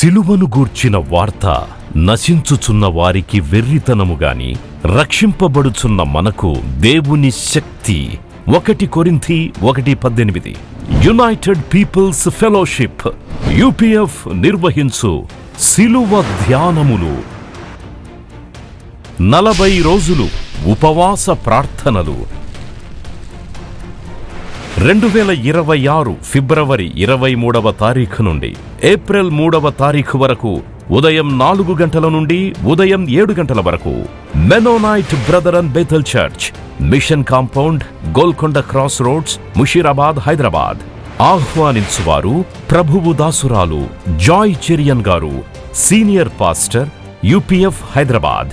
సిలువను గూర్చిన వార్త నశించుచున్న వారికి వెర్రితనము గాని రక్షింపబడుచున్న మనకు దేవుని శక్తి. 1 కొరింథీ 1:18. యునైటెడ్ పీపుల్స్ ఫెలోషిప్ UPF నిర్వహించు సిలువ ధ్యానములు. 40 రోజులు ఉపవాస ప్రార్థనలు. 2026 ఫిబ్రవరి 23వ తారీఖు నుండి ఏప్రిల్ 3వ తారీఖు వరకు ఉదయం 4 గంటల నుండి ఉదయం 7 గంటల వరకు Mennonite brother and Bethel church, mission compound, Golconda cross roads, Musheerabad, Hyderabad. ఆహ్వానించువారు ప్రభువు దాసురాలు Joy Cherian garu, senior pastor, UPF Hyderabad.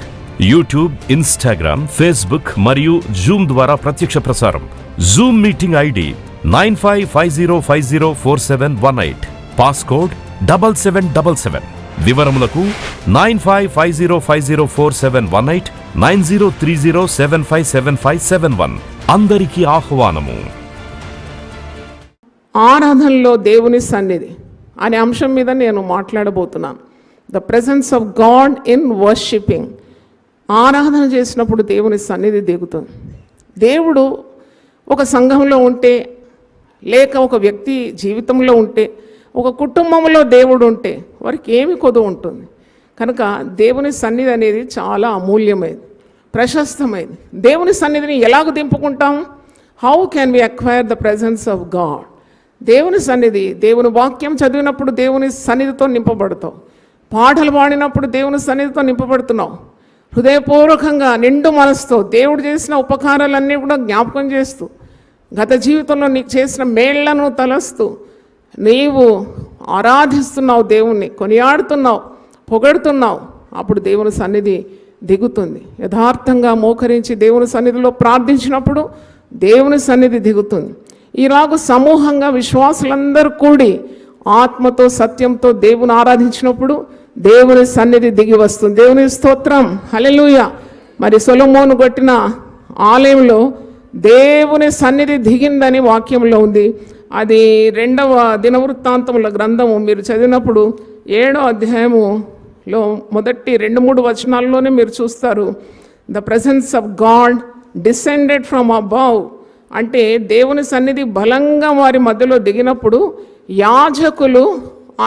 YouTube, Instagram, Facebook మరియు జూమ్ ద్వారా ప్రత్యక్ష ప్రసారం. Zoom meeting ID 9550504718, passcode 7777. వివరములకు 9550504718, 9030757571. అందరికీ ఆహ్వానము. ఆరాధనలో దేవుని సన్నిధి అనే అంశం మీద నేను మాట్లాడబోతున్నాను. The presence of God in worshipping. ఆరాధన చేసినప్పుడు దేవుని సన్నిధి దిగుతుంది. దేవుడు ఒక సంఘంలో ఉంటే, లేక ఒక వ్యక్తి జీవితంలో ఉంటే, ఒక కుటుంబంలో దేవుడు ఉంటే వారికి ఏమి కొదువు ఉంటుంది. కనుక దేవుని సన్నిధి అనేది చాలా అమూల్యమైనది, ప్రశస్తమైనది. దేవుని సన్నిధిని ఎలాగ దింపుకుంటాం? How can we acquire the presence of God? దేవుని సన్నిధి, దేవుని వాక్యం చదివినప్పుడు దేవుని సన్నిధితో నింపబడతావు. పాటలు పాడినప్పుడు దేవుని సన్నిధితో నింపబడుతున్నావు. హృదయపూర్వకంగా నిండు మనసుతో దేవుడు చేసిన ఉపకారాలన్నీ కూడా జ్ఞాపకం చేస్తూ, గత జీవితంలో నీకు చేసిన మేళ్లను తలస్తూ నీవు ఆరాధిస్తున్నావు, దేవుణ్ణి కొనియాడుతున్నావు, పొగడుతున్నావు. అప్పుడు దేవుని సన్నిధి దిగుతుంది. యథార్థంగా మోకరించి దేవుని సన్నిధిలో ప్రార్థించినప్పుడు దేవుని సన్నిధి దిగుతుంది. ఇలాగ సమూహంగా విశ్వాసులందరూ కూడి ఆత్మతో సత్యంతో దేవుని ఆరాధించినప్పుడు దేవుని సన్నిధి దిగి వస్తుంది. దేవుని స్తోత్రం, హల్లెలూయా. మరి సొలొమోను కట్టిన ఆలయంలో దేవుని సన్నిధి దిగిందని వాక్యంలో ఉంది. అది 2వ దినవృత్తాంతముల గ్రంథము మీరు చదివినప్పుడు 7వ అధ్యాయములో మొదటి 2-3 వచనాల్లోనే మీరు చూస్తారు. The presence of God descended from above. అంటే దేవుని సన్నిధి బలంగా వారి మధ్యలో దిగినప్పుడు యాజకులు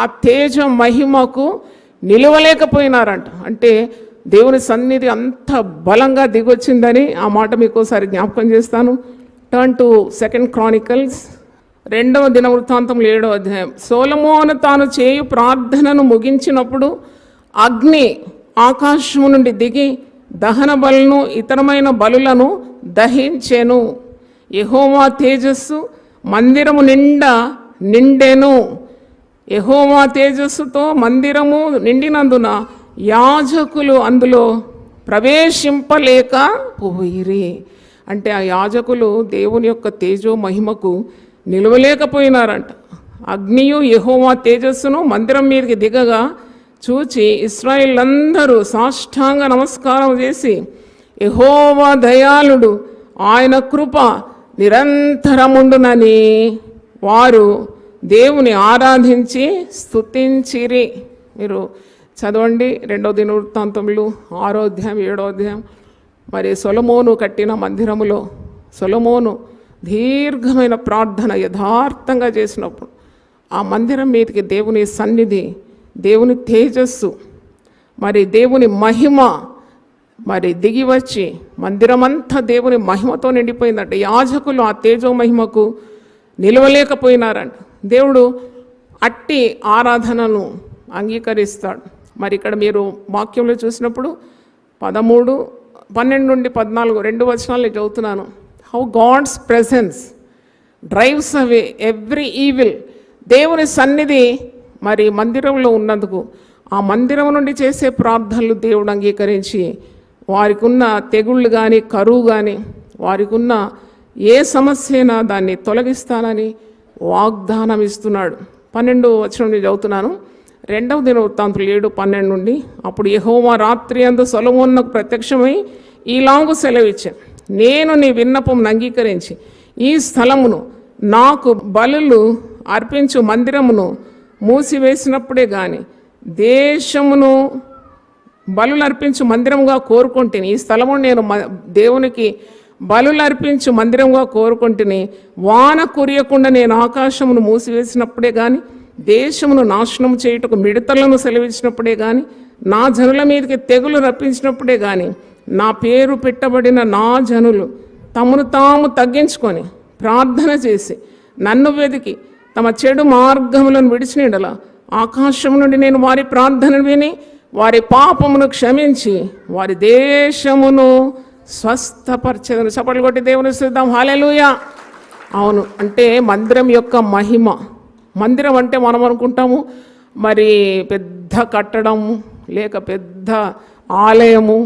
ఆ తేజ మహిమకు నిలవలేకపోయినారంట. అంటే దేవుని సన్నిధి అంత బలంగా దిగొచ్చిందని ఆ మాట మీకు ఒకసారి జ్ఞాపకం చేస్తాను. టర్న్ టు 2 క్రానికల్స్ 2వ దినవృత్తాంతం 7వ అధ్యాయం. సొలొమోను తాను చేయు ప్రార్థనను ముగించినప్పుడు అగ్ని ఆకాశము నుండి దిగి దహన బలులను ఇతరమైన బలులను దహించెను. యెహోవా తేజస్సు మందిరము నిండా నిండెను. యెహోవా తేజస్సుతో మందిరము నిండినందున యాజకులు అందులో ప్రవేశింపలేకపోయిరి. అంటే ఆ యాజకులు దేవుని యొక్క తేజో మహిమకు నిలవలేకపోయినారంట. అగ్నియు యెహోవా తేజస్సును మందిరం మీదకి దిగగా చూచి ఇశ్రాయేలందరూ సాష్టాంగ నమస్కారం చేసి, యెహోవా దయాళుడు, ఆయన కృప నిరంతరముండునని వారు దేవుని ఆరాధించి స్తుతించిరి. మీరు చదవండి 2వ దినవృత్తాంతములు 6వ అధ్యాయం 7వ అధ్యాయం. మరి సొలొమోను కట్టిన మందిరములో సొలొమోను దీర్ఘమైన ప్రార్థన యథార్థంగా చేసినప్పుడు ఆ మందిరం మీదకి దేవుని సన్నిధి, దేవుని తేజస్సు, మరి దేవుని మహిమ మరి దిగి వచ్చి మందిరమంతా దేవుని మహిమతో నిండిపోయిందంట. యాజకులు ఆ తేజో మహిమకు నిలవలేకపోయినారంట. దేవుడు అట్టి ఆరాధనను అంగీకరిస్తాడు. మరి ఇక్కడ మీరు వాక్యంలో చూసినప్పుడు 13, 12 నుండి 14 2 వచనాలు చదువుతున్నాను. How God's presence drives away every evil. దేవుని సన్నిధి మరి మందిరంలో ఉన్నందుకు ఆ మందిరం నుండి చేసే ప్రార్థనలు దేవుడు అంగీకరించి వారికి ఉన్న తెగుళ్ళు కానీ, కరువు కానీ, వారికి ఉన్న ఏ సమస్య అయినా దాన్ని తొలగిస్తానని వాగ్దానం ఇస్తున్నాడు. 12వ వచనం నుండి చదువుతున్నాను. 2వ దినవృత్తాంతం 7:12 నుండి. అప్పుడు యెహోవా రాత్రి అందు సొలొమోనునకు ప్రత్యక్షమై ఈలాగు సెలవిచ్చాను, నేను నీ విన్నపం అంగీకరించి ఈ స్థలమును నాకు బలులు అర్పించు మందిరమును మూసివేసినప్పుడే గాని దేశమును బలులర్పించు మందిరంగా కోరుకుంటుని, ఈ స్థలము నేను దేవునికి బలులర్పించు మందిరంగా కోరుకుంటుని, వాన కురియకుండా నేను ఆకాశమును మూసివేసినప్పుడే కానీ, దేశమును నాశనం చేయుటకు మిడతలను సెలవిచ్చినప్పుడే కానీ, నా జనుల మీదకి తెగులు రప్పించినప్పుడే కానీ, నా పేరు పెట్టబడిన నా జనులు తమను తాము తగ్గించుకొని ప్రార్థన చేసి నన్ను వెదికి తమ చెడు మార్గములను విడిచినడల ఆకాశం నుండి నేను వారి ప్రార్థనను విని వారి పాపమును క్షమించి వారి దేశమును స్వస్థపరచెదను. చప్పట్లు కొట్టి దేవుని స్తుతిద్దాం. హల్లెలూయా. అవును, అంటే మందిరం యొక్క మహిమ. మందిరం అంటే మనం అనుకుంటాము మరి పెద్ద కట్టడం లేక పెద్ద ఆలయము,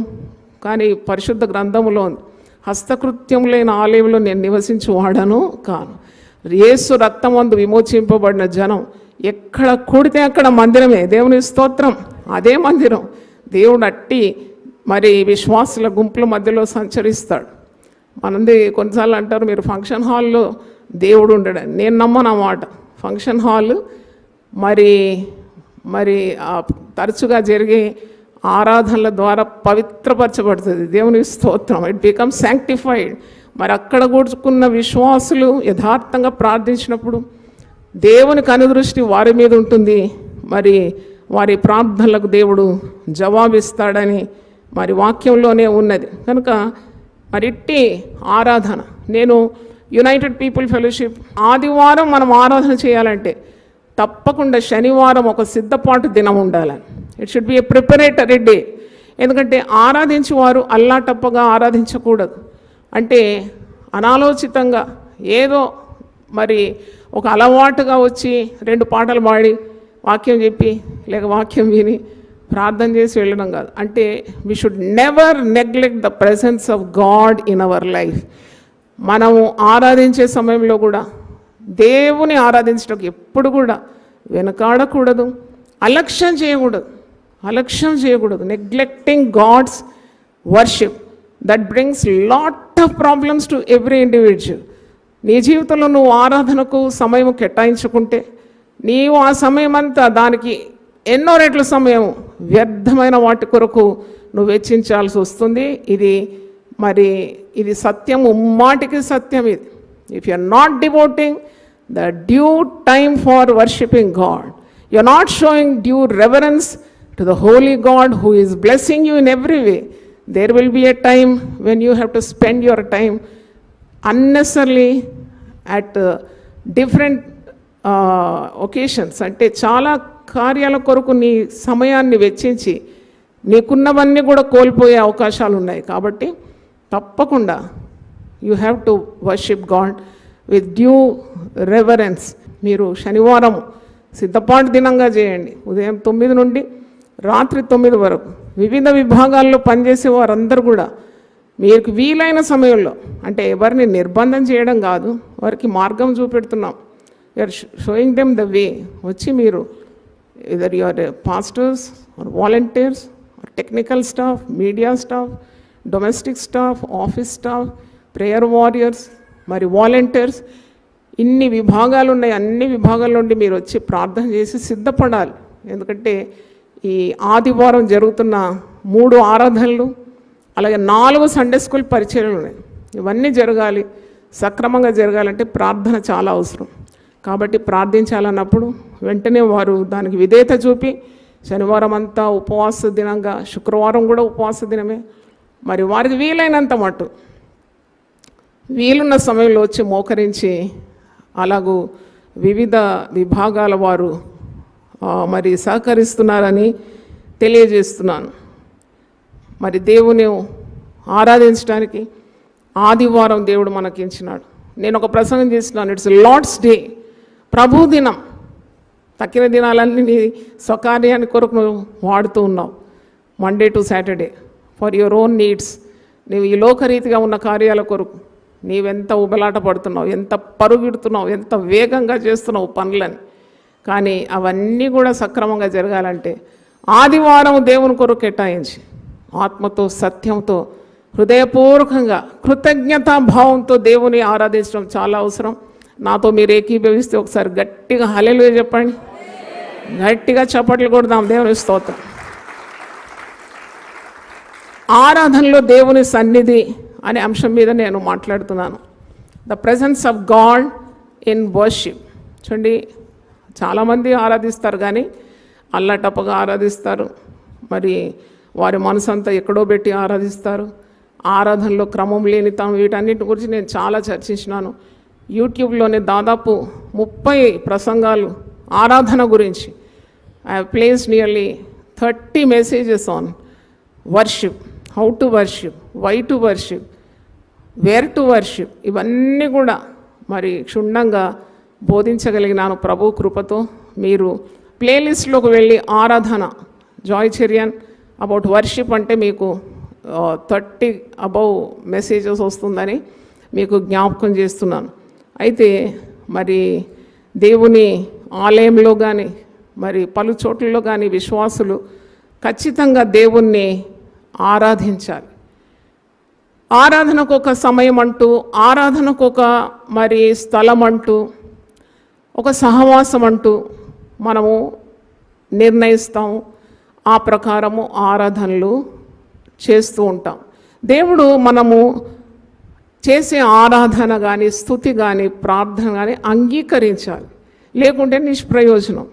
కానీ పరిశుద్ధ గ్రంథములో హస్తకృత్యములైన ఆలయంలో నేను నివసించి వాడను కాను. యేసు రక్తమందు విమోచింపబడిన జనం ఎక్కడ కూడితే అక్కడ మందిరమే. దేవుని స్తోత్రం. అదే మందిరం. దేవుడు అట్టి మరి విశ్వాసుల గుంపుల మధ్యలో సంచరిస్తాడు. మనంది కొన్నిసార్లు అంటారు మీరు ఫంక్షన్ హాల్లో దేవుడు ఉండడని. నేను నమ్మను అన్నమాట. ఫంక్షన్ హాల్ మరి మరి తరచుగా జరిగే ఆరాధనల ద్వారా పవిత్రపరచబడుతుంది. దేవుని స్తోత్రం. It becomes sanctified. మరి అక్కడ కూర్చుకున్న విశ్వాసులు యథార్థంగా ప్రార్థించినప్పుడు దేవునికి అనుదృష్టి వారి మీద ఉంటుంది. మరి వారి ప్రార్థనలకు దేవుడు జవాబిస్తాడని మరి వాక్యంలోనే ఉన్నది. కనుక మరి ఇట్టి ఆరాధన, నేను యునైటెడ్ పీపుల్ ఫెలోషిప్ ఆదివారం మనం ఆరాధన చేయాలంటే తప్పకుండా శనివారం ఒక సిద్ధపాటు దినం ఉండాలని. It should be A preparatory day. ఎందుకంటే ఆరాధించేవారు అల్లాటప్పగా ఆరాధించకూడదు. అంటే అనాలోచితంగా ఏదో మరి ఒక అలవాటుగా వచ్చి 2 పాటలు పాడి వాక్యం చెప్పి లేక వాక్యం విని ప్రార్థన చేసి వెళ్ళడం కాదు. అంటే we should never neglect the presence of God in our life. మనము ఆరాధించే సమయంలో కూడా దేవుని ఆరాధించడం ఎప్పుడు కూడా వెనకాడకూడదు, అలక్ష్యం చేయకూడదు. Neglecting God's worship that brings lot of problems to every individual. నీ జీవితంలో నువ్వు ఆరాధనకు సమయం కేటాయించుకుంటే నీవు ఆ సమయం అంతా దానికి ఎన్నో రెట్ల సమయం వ్యర్థమైన వాటి కొరకు నువ్వు వెచ్చించాల్సి వస్తుంది. ఇది సత్యం, ముమ్మాటికి సత్యం ఇది. If you are not devoting the due time for worshipping God, you are not showing due reverence to the holy God who is blessing you in every way, there will be a time when you have to spend your time unnecessarily at different occasions. అంటే చాలా కార్యాల కొరకు నీ సమయాన్ని వెచ్చించి నీకున్నవన్నీ కూడా కోల్పోయే అవకాశాలు ఉన్నాయి. కాబట్టి తప్పకుండా you have to worship God with due reverence. మీరు శనివారం సిద్ధపాటు దినంగా చేయండి. ఉదయం 9 నుండి రాత్రి 9 వరకు వివిధ విభాగాల్లో పనిచేసే వారందరూ కూడా మీకు వీలైన సమయంలో, అంటే ఎవరిని నిర్బంధం చేయడం కాదు, వారికి మార్గం చూపెడుతున్నాం. You are showing them the way. వచ్చి మీరు either your pastors or volunteers or technical staff, media staff, domestic staff, office staff, prayer warriors, మరి వాలంటీర్స్, ఇన్ని విభాగాలు ఉన్నాయి. అన్ని విభాగాల నుండి మీరు వచ్చి ప్రార్థన చేసి సిద్ధపడాలి. ఎందుకంటే ఈ ఆదివారం జరుగుతున్న 3 ఆరాధనలు, అలాగే 4 సండే స్కూల్ పరిచర్యలు ఉన్నాయి. ఇవన్నీ జరగాలి, సక్రమంగా జరగాలంటే ప్రార్థన చాలా అవసరం. కాబట్టి ప్రార్థించాలన్నప్పుడు వెంటనే వారు దానికి విధేయత చూపి శనివారం అంతా ఉపవాస దినంగా, శుక్రవారం కూడా ఉపవాస దినమే, మరి వారికి వీలైనంత మటు వీలున్న సమయంలో వచ్చి మోకరించి అలాగూ వివిధ విభాగాల వారు మరి సహకరిస్తున్నారని తెలియజేస్తున్నాను. మరి దేవుని ఆరాధించడానికి ఆదివారం దేవుడు మనకించినాడు. నేను ఒక ప్రసంగం చేస్తున్నాను. ఇట్స్ లార్డ్స్ డే, ప్రభు దినం. తక్కిన దినాలన్నీ నీ స్వకార్యాన్ని కొరకు నువ్వు వాడుతూ ఉన్నావు. Monday to Saturday for your own needs. నువ్వు ఈ లోకరీతిగా ఉన్న కార్యాల కొరకు నీవెంత ఉబలాట పడుతున్నావు, ఎంత పరుగెడుతున్నావు, ఎంత వేగంగా చేస్తున్నావు పనులని. కానీ అవన్నీ కూడా సక్రమంగా జరగాలంటే ఆదివారం దేవుని కొరకు కేటాయించి ఆత్మతో సత్యంతో హృదయపూర్వకంగా కృతజ్ఞతా భావంతో దేవుని ఆరాధించడం చాలా అవసరం. నాతో మీరు ఏకీభవిస్తే ఒకసారి గట్టిగా హల్లెలూయా చెప్పండి. గట్టిగా చప్పట్లు కొడదాం దేవుని స్తోత్రం. ఆరాధనలో దేవుని సన్నిధి అనే అంశం మీద నేను మాట్లాడుతున్నాను. The presence of God in worship. చూడండి, చాలామంది ఆరాధిస్తారు కానీ అల్లటప్పగా ఆరాధిస్తారు, మరి వారి మనసు అంతా ఎక్కడో పెట్టి ఆరాధిస్తారు. ఆరాధనలో క్రమం లేనితనం, వీటన్నిటి గురించి నేను చాలా చర్చించినాను. యూట్యూబ్లోనే దాదాపు 30 ప్రసంగాలు ఆరాధన గురించి. I have placed nearly 30 messages on worship, how to worship, why to worship, where to worship. ఇవన్నీ కూడా మరి క్షుణ్ణంగా బోధించగలిగినాను ప్రభు కృపతో. మీరు ప్లేలిస్ట్లోకి వెళ్ళి ఆరాధన జాయ్ చెరియన్ అబౌట్ వర్షిప్ అంటే మీకు 30 అబౌవ్ మెసేజెస్ వస్తుందని మీకు జ్ఞాపకం చేస్తున్నాను. అయితే మరి దేవుని ఆలయంలో కానీ మరి పలు చోట్లలో కానీ విశ్వాసులు ఖచ్చితంగా దేవుణ్ణి ఆరాధించాలి. ఆరాధనకు ఒక సమయం అంటూ, ఆరాధనకు ఒక మరి స్థలం అంటూ, ఒక సహవాసం అంటూ మనము నిర్ణయిస్తాము. ఆ ప్రకారము ఆరాధనలు చేస్తూ ఉంటాం. దేవుడు మనము చేసే ఆరాధన కానీ, స్తుతి కానీ, ప్రార్థన కానీ అంగీకరించాలి, లేకుంటే నిష్ప్రయోజనం.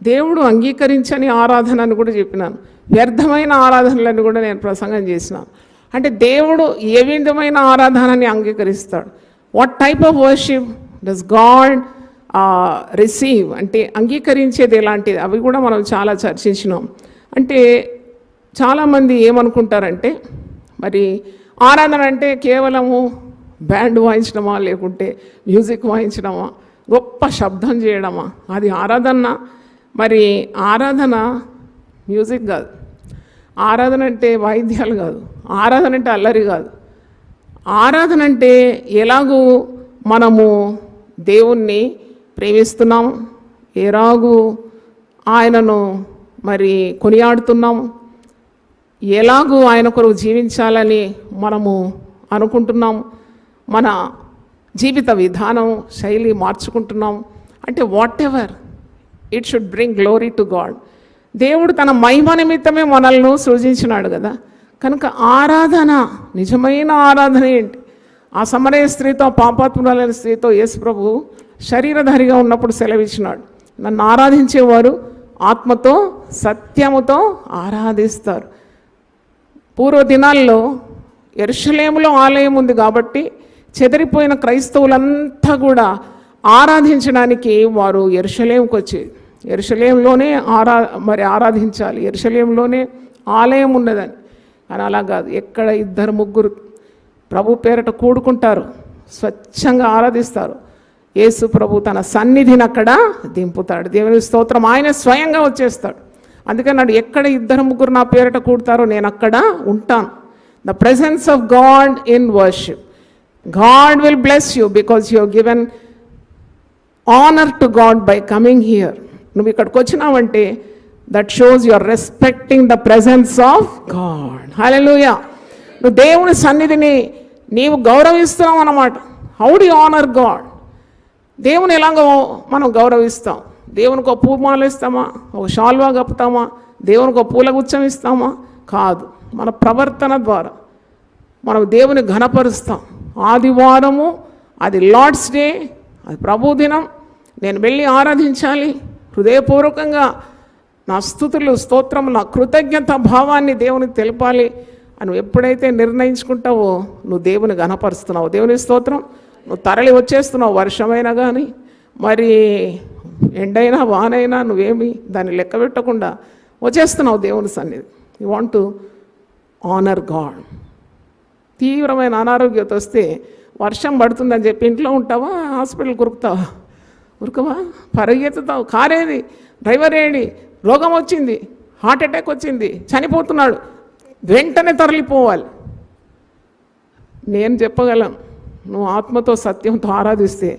దేవుడు అంగీకరించని ఆరాధన అని కూడా చెప్పినాను. వ్యర్థమైన ఆరాధనలని కూడా నేను ప్రసంగం చేసినాను. అంటే దేవుడు ఏ విధమైన ఆరాధనని అంగీకరిస్తాడు? What type of worship does God receive? అంటే అంగీకరించేది ఎలాంటిది? అవి కూడా మనం చాలా చర్చించినాం. అంటే చాలామంది ఏమనుకుంటారంటే, మరి ఆరాధన అంటే కేవలము బ్యాండ్ వాయించడమా, లేకుంటే మ్యూజిక్ వాయించడమా, గొప్ప శబ్దం చేయడమా, అది ఆరాధన? మరి ఆరాధన మ్యూజిక్ కాదు, ఆరాధన అంటే వాయిద్యాలు కాదు, ఆరాధన అంటే అల్లరి కాదు. ఆరాధన అంటే ఎలాగూ మనము దేవుణ్ణి ప్రేమిస్తున్నాము, ఎలాగూ ఆయనను మరి కొనియాడుతున్నాము, ఎలాగూ ఆయన కొరకు జీవించాలని మనము అనుకుంటున్నాము, మన జీవిత విధానం శైలి మార్చుకుంటున్నాము. అంటే what ever it should bring glory to God. దేవుడు తన మహిమ నిమిత్తమే మనల్ని సృజించినాడు కదా. కనుక ఆరాధన, నిజమైన ఆరాధన ఏంటి? ఆ సమరయ స్త్రీతో, పాపాత్మురాలైన స్త్రీతో యేసు ప్రభు శరీరధారిగా ఉన్నప్పుడు సెలవిచ్చినాడు, నన్ను ఆరాధించేవారు ఆత్మతో సత్యముతో ఆరాధిస్తారు. పూర్వ దినాల్లో యెరూషలేములో ఆలయం ఉంది కాబట్టి చెదిరిపోయిన క్రైస్తవులంతా కూడా ఆరాధించడానికి వారు యెరూషలేముకు వచ్చేది. యెరూషలేంలోనే ఆరాధించాలి, యెరూషలేంలోనే ఆలయం ఉన్నదని. అని అలా కాదు, ఎక్కడ 2-3 ప్రభు పేరట కూడుకుంటారు, స్వచ్ఛంగా ఆరాధిస్తారు, యేసు ప్రభు తన సన్నిధిని అక్కడ దింపుతాడు. దేవుని స్తోత్రం. ఆయన స్వయంగా వచ్చేస్తాడు. అందుకని నాడు ఎక్కడ 2-3 నా పేరట కూడతారో నేను అక్కడ ఉంటాను. The presence of God in worship. God will bless you because you have given honour to God by coming here. నువ్వు ఇక్కడికి వచ్చినావంటే that shows your respecting the presence of God. Hallelujah. నువ్వు దేవుని సన్నిధిని నీవు గౌరవిస్తున్నావు అన్నమాట. How do you honour God? దేవుని ఎలాగో మనం గౌరవిస్తాం? దేవునికి ఒక పూమాలు ఇస్తామా, ఒక షాల్వా కప్పుతామా, దేవునికి ఒక పూల గుచ్చం ఇస్తామా? కాదు. మన ప్రవర్తన ద్వారా మనం దేవుని ఘనపరుస్తాం. ఆదివారము అది లార్డ్స్ డే, అది ప్రభు దినం, నేను వెళ్ళి ఆరాధించాలి, హృదయపూర్వకంగా నా స్తుతులు, స్తోత్రము, నా కృతజ్ఞత భావాన్ని దేవునికి తెలపాలి అని ఎప్పుడైతే నిర్ణయించుకుంటావో నువ్వు దేవుని ఘనపరుస్తున్నావు. దేవుని స్తోత్రం. నువ్వు తరలి వచ్చేస్తున్నావు, వర్షమైనా కానీ మరి ఎండైనా వానైనా నువ్వేమి దాన్ని లెక్క పెట్టకుండా వచ్చేస్తున్నావు దేవుని సన్నిధి. You want to honour God. తీవ్రమైన అనారోగ్యత వస్తే వర్షం పడుతుందని చెప్పి ఇంట్లో ఉంటావా, హాస్పిటల్కి ఉరుకుతావా? ఉరకవా? పరిగెత్తుతావు. కారేది, డ్రైవర్ ఏడి, రోగం వచ్చింది, హార్ట్ అటాక్ వచ్చింది, చనిపోతున్నాడు, వెంటనే తరలిపోవాలి. నేను చెప్పగలను, నువ్వు ఆత్మతో సత్యంతో ఆరాధిస్తే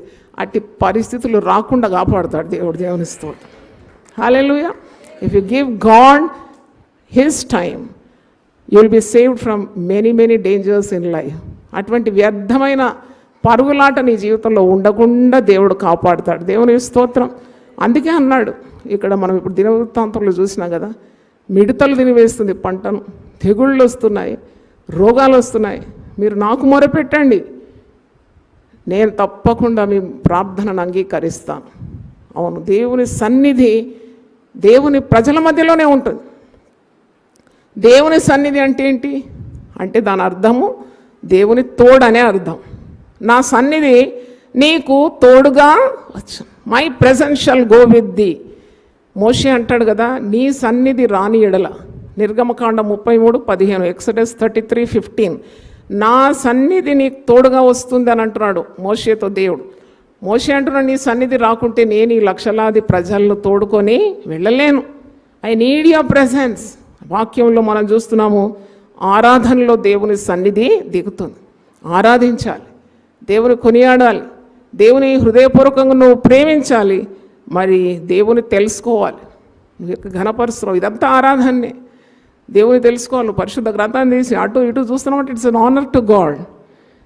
అట్టి పరిస్థితులు రాకుండా కాపాడుతాడు దేవుడు. దేవుని స్తోత్రం. Hallelujah. If you give God his time you will be saved from many dangers in life. అటువంటి వ్యర్థమైన పరుగులాట నీ జీవితంలో ఉండకుండా దేవుడు కాపాడుతాడు. దేవుని స్తోత్రం. అందుకే అన్నాడు ఇక్కడ మనం ఇప్పుడు దినవృత్తాంతంలో చూసినాం కదా, మిడతలు తినివేస్తుంది పంటను, తెగుళ్ళు వస్తున్నాయి, రోగాలు వస్తున్నాయి, మీరు నాకు మొరపెట్టండి, నేను తప్పకుండా మీ ప్రార్థనను అంగీకరిస్తాను. అవును, దేవుని సన్నిధి దేవుని ప్రజల మధ్యలోనే ఉంటుంది. దేవుని సన్నిధి అంటే ఏంటి అంటే దాని అర్థము దేవుని తోడనే అర్థం. నా సన్నిధి నీకు తోడుగా వచ్చు, my presence shall go with thee. మోషే అంటాడు కదా, నీ సన్నిధి రాని ఎడల, నిర్గమకాండ 33:15, ఎక్సడస్ 33:15, నా సన్నిధి నీకు తోడుగా వస్తుంది అని అంటున్నాడు మోషేతో దేవుడు. మోషే అంటున్నాడు, నీ సన్నిధి రాకుంటే నేను ఈ లక్షలాది ప్రజలను తోడుకొని వెళ్ళలేను. I need your presence. వాక్యంలో మనం చూస్తున్నాము, ఆరాధనలో దేవుని సన్నిధి దిగుతుంది. ఆరాధించాలి, దేవుని కొనియాడాలి, దేవుని హృదయపూర్వకంగా నువ్వు ప్రేమించాలి, మరి దేవుని తెలుసుకోవాలి, నువ్వు ఘనపరుస్తున్నావు. ఇదంతా ఆరాధనే. దేవుని తెలుసుకోవాలి. పరిశుద్ధ గ్రంథాన్ని తీసి అటు ఇటు చూస్తున్నావు అంటే it's an honour to God.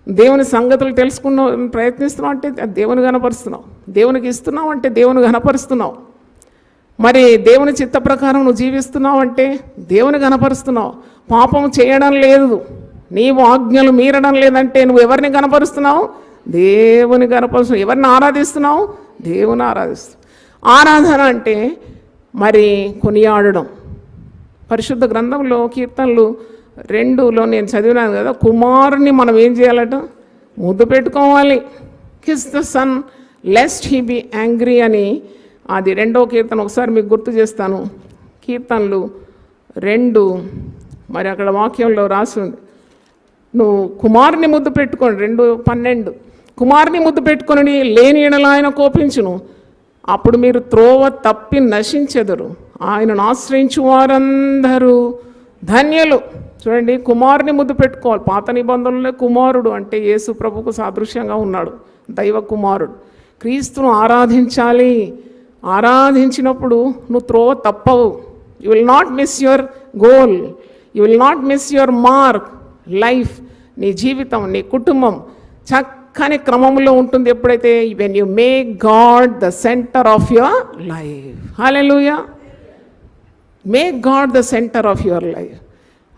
దేవుని సంగతులు తెలుసుకున్న ప్రయత్నిస్తున్నావు అంటే దేవుని గణపరుస్తున్నావు. దేవునికి ఇస్తున్నావు అంటే దేవుని గణపరుస్తున్నావు. మరి దేవుని చిత్త ప్రకారం నువ్వు జీవిస్తున్నావు అంటే దేవుని గణపరుస్తున్నావు. పాపం చేయడం లేదు, నీవు ఆజ్ఞలు మీరడం లేదంటే నువ్వు ఎవరిని గణపరుస్తున్నావు? దేవుని గణపరుస్తున్నావు. ఎవరిని ఆరాధిస్తున్నావు? దేవుని ఆరాధిస్తున్నావు. ఆరాధన అంటే మరి కొనియాడడం. పరిశుద్ధ గ్రంథంలో కీర్తనలు 2లో నేను చదివినాను కదా, కుమారుని మనం ఏం చేయాలట? ముద్దు పెట్టుకోవాలి. Kiss the son lest he be angry అని, అది 2వ కీర్తన. ఒకసారి మీకు గుర్తు చేస్తాను. కీర్తనలు 2, మరి అక్కడ వాక్యంలో రాసి ఉంది, నువ్వు కుమారుని ముద్దు పెట్టుకోండి. 2:12, కుమారుని ముద్దు పెట్టుకొని లేని ఎడల ఆయన కోపించును, అప్పుడు మీరు త్రోవ తప్పి నశించెదరు, ఆయనను ఆశ్రయించు వారందరూ ధన్యులు. చూడండి, కుమారుని ముద్దు పెట్టుకోవాలి. పాత నిబంధనలో కుమారుడు అంటే యేసు ప్రభుకు సాదృశ్యంగా ఉన్నాడు, దైవ కుమారుడు. క్రీస్తును ఆరాధించాలి. ఆరాధించినప్పుడు నువ్వు త్రోవ తప్పవు. You will not miss your goal, you will not miss your mark. Life, నీ జీవితం, నీ కుటుంబం చక్కని క్రమంలో ఉంటుంది ఎప్పుడైతే when you make God the centre of your life. Hallelujah. Make God the centre of your life.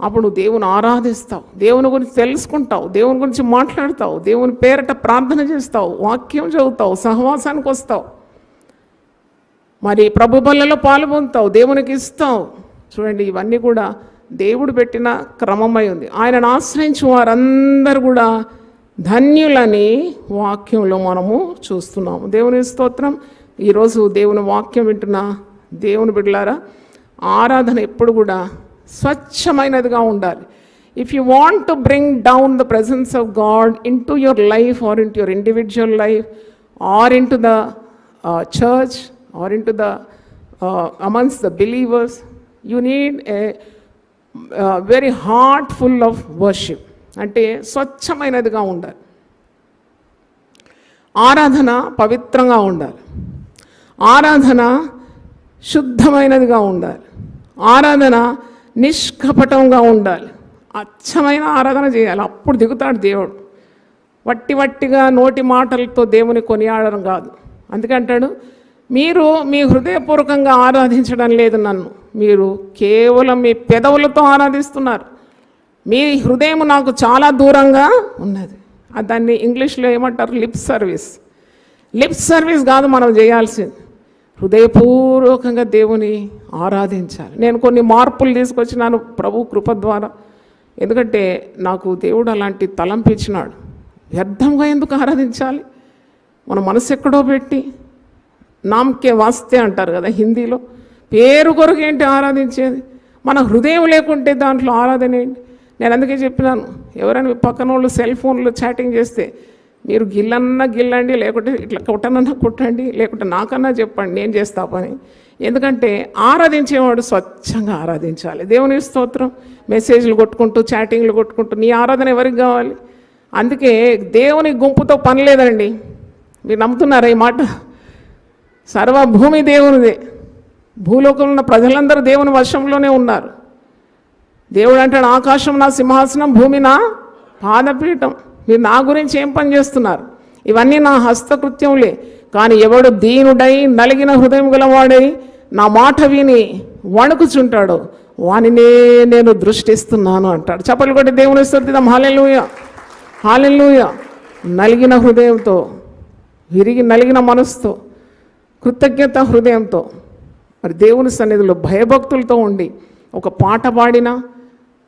అప్పుడు నువ్వు దేవుని ఆరాధిస్తావు, దేవుని గురించి తెలుసుకుంటావు, దేవుని గురించి మాట్లాడతావు, దేవుని పేరట ప్రార్థన చేస్తావు, వాక్యం చదువుతావు, సహవాసానికి వస్తావు, మరి ప్రభు బల్లలో పాల్గొంటావు, దేవునికి ఇస్తావు. చూడండి, ఇవన్నీ కూడా దేవుడు పెట్టిన క్రమమై ఉంది. ఆయనను ఆశ్రయించు వారందరూ కూడా ధన్యులని వాక్యంలో మనము చూస్తున్నాము. దేవుని స్తోత్రం. ఈరోజు దేవుని వాక్యం వింటున్న దేవుని బిడ్డలారా, ఆరాధన ఎప్పుడు కూడా స్వచ్ఛమైనదిగా ఉండాలి. If you want to bring down the presence of God into your life or into your individual life or into the church or into the amongst the believers, you need a very heart full of worship. అంటే స్వచ్ఛమైనదిగా ఉండాలి. ఆరాధన పవిత్రంగా ఉండాలి. ఆరాధన శుద్ధమైనదిగా ఉండాలి. ఆరాధన నిష్కపటంగా ఉండాలి. అచ్చమైన ఆరాధన చేయాలి. అప్పుడు దిగుతాడు దేవుడు. వట్టిగా నోటి మాటలతో దేవుని కొనియాడడం కాదు. అందుకంటాడు, మీరు మీ హృదయపూర్వకంగా ఆరాధించడం లేదు నన్ను, మీరు కేవలం మీ పెదవులతో ఆరాధిస్తున్నారు, మీ హృదయం నాకు చాలా దూరంగా ఉన్నది. దాన్ని ఇంగ్లీష్లో ఏమంటారు? Lip service. లిప్ సర్వీస్ కాదు మనం చేయాల్సింది, హృదయపూర్వకంగా దేవుని ఆరాధించాలి. నేను కొన్ని మార్పులు తీసుకొచ్చినాను ప్రభు కృప ద్వారా. ఎందుకంటే నాకు దేవుడు అలాంటి తలంపించినాడు. వ్యర్థంగా ఎందుకు ఆరాధించాలి? మన మనసు ఎక్కడో పెట్టి, నామకే వాస్తే అంటారు కదా హిందీలో, పేరు కొరకు ఏంటి ఆరాధించేది? మన హృదయం లేకుంటే దాంట్లో ఆరాధన ఏంటి? నేను అందుకే చెప్పినాను, ఎవరైనా మీ పక్కన వాళ్ళు సెల్ ఫోన్లో చాటింగ్ చేస్తే మీరు గిల్లన్నా గిల్లండి, లేకుంటే ఇట్లా కొట్టనన్నా కొట్టండి, లేకుంటే నాకన్నా చెప్పండి, నేను చేస్తా పని. ఎందుకంటే ఆరాధించేవాడు స్వచ్ఛంగా ఆరాధించాలి. దేవుని స్తోత్రం. మెసేజ్లు కొట్టుకుంటూ, చాటింగ్లు కొట్టుకుంటూ నీ ఆరాధన ఎవరికి కావాలి? అందుకే దేవుని గుంపుతో పని లేదండి. మీరు నమ్ముతున్నారా ఈ మాట? సర్వభూమి దేవునిదే. భూలోకంలో ఉన్న ప్రజలందరూ దేవుని వశంలోనే ఉన్నారు. దేవుడు అంటాడు, ఆకాశం నా సింహాసనం, భూమి నా పాదపీఠం. మీరు నా గురించి ఏం పని చేస్తున్నారు? ఇవన్నీ నా హస్తకృత్యములే. కానీ ఎవడు దీనుడై నలిగిన హృదయం గలవాడై నా మాట విని వణుకుచుంటాడు వానినే నేను దృష్టిస్తున్నాను అంటాడు. చప్పట్లు కొట్టి దేవుని స్తుతిద్దాం. హల్లెలూయా, హల్లెలూయా. నలిగిన హృదయంతో, నలిగిన మనసుతో, కృతజ్ఞత హృదయంతో మరి దేవుని సన్నిధిలో భయభక్తులతో ఉండి ఒక పాట పాడినా,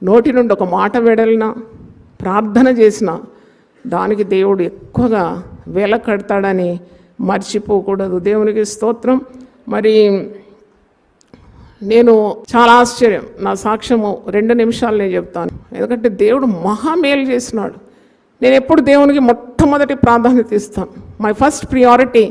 నోటి నుండి ఒక మాట వెడలినా, ప్రార్థన చేసిన దానికి దేవుడు ఎక్కువగా వేల కడతాడని మర్చిపోకూడదు. దేవునికి స్తోత్రం. మరి నేను చాలా ఆశ్చర్యం, నా సాక్ష్యము 2 నిమిషాలు నేను చెప్తాను. ఎందుకంటే దేవుడు మహామేలు చేసినాడు. నేను ఎప్పుడు దేవునికి మొట్టమొదటి ప్రాధాన్యత ఇస్తాను. My first priority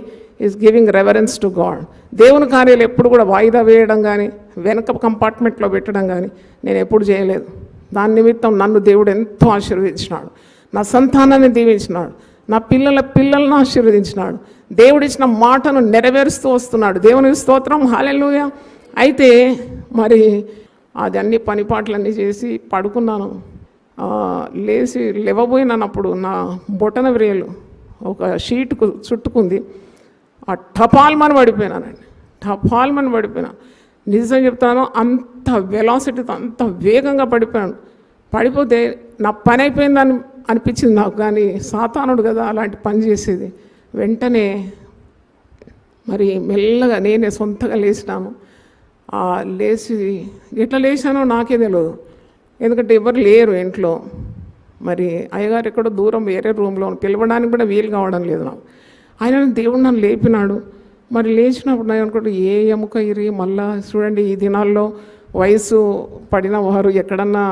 is giving reverence to God. దేవుని కార్యాలు ఎప్పుడు కూడా వాయిదా వేయడం కానీ, వెనక కంపార్ట్మెంట్లో పెట్టడం కానీ నేను ఎప్పుడు చేయలేదు. దాని నిమిత్తం నన్ను దేవుడు ఎంతో ఆశీర్వదించినాడు. నా సంతానాన్ని దీవించినాడు. నా పిల్లలను ఆశీర్వదించినాడు. దేవుడిచ్చిన మాటను నెరవేరుస్తూ వస్తున్నాడు. దేవునికి స్తోత్రం. హల్లెలూయా. అయితే మరి అది అన్ని పనిపాట్లన్నీ చేసి పడుకున్నాను. లేచి లేవబోయినప్పుడు నా బొటన వ్రేలు ఒక షీట్కు చుట్టుకుంది. ఆ టపాల్మని పడిపోయినానండి. టపాల్మని పడిపోయినాను. నిజం చెప్తాను, అంత వెలాసిటీతో అంత వేగంగా పడిపోయాను. పడిపోతే నా పని అయిపోయిందని అనిపించింది నాకు. కానీ సాతానుడు కదా అలాంటి పని చేసేది. వెంటనే మరి మెల్లగా నేనే సొంతగా లేచినాను. లేచి ఎట్లా లేచానో నాకే తెలియదు. ఎందుకంటే ఎవరు లేరు ఇంట్లో. మరి అయ్యగారు ఎక్కడో దూరం వేరే రూమ్లో పిలవడానికి కూడా వీలు కావడం లేదు నాకు. ఆయన దేవుడు నన్ను లేపినాడు. మరి లేచినప్పుడు నేను అనుకుంటే ఏ ఎముక ఇరి మళ్ళా చూడండి, ఈ దినాల్లో వయసు పడిన వారు ఎక్కడన్నా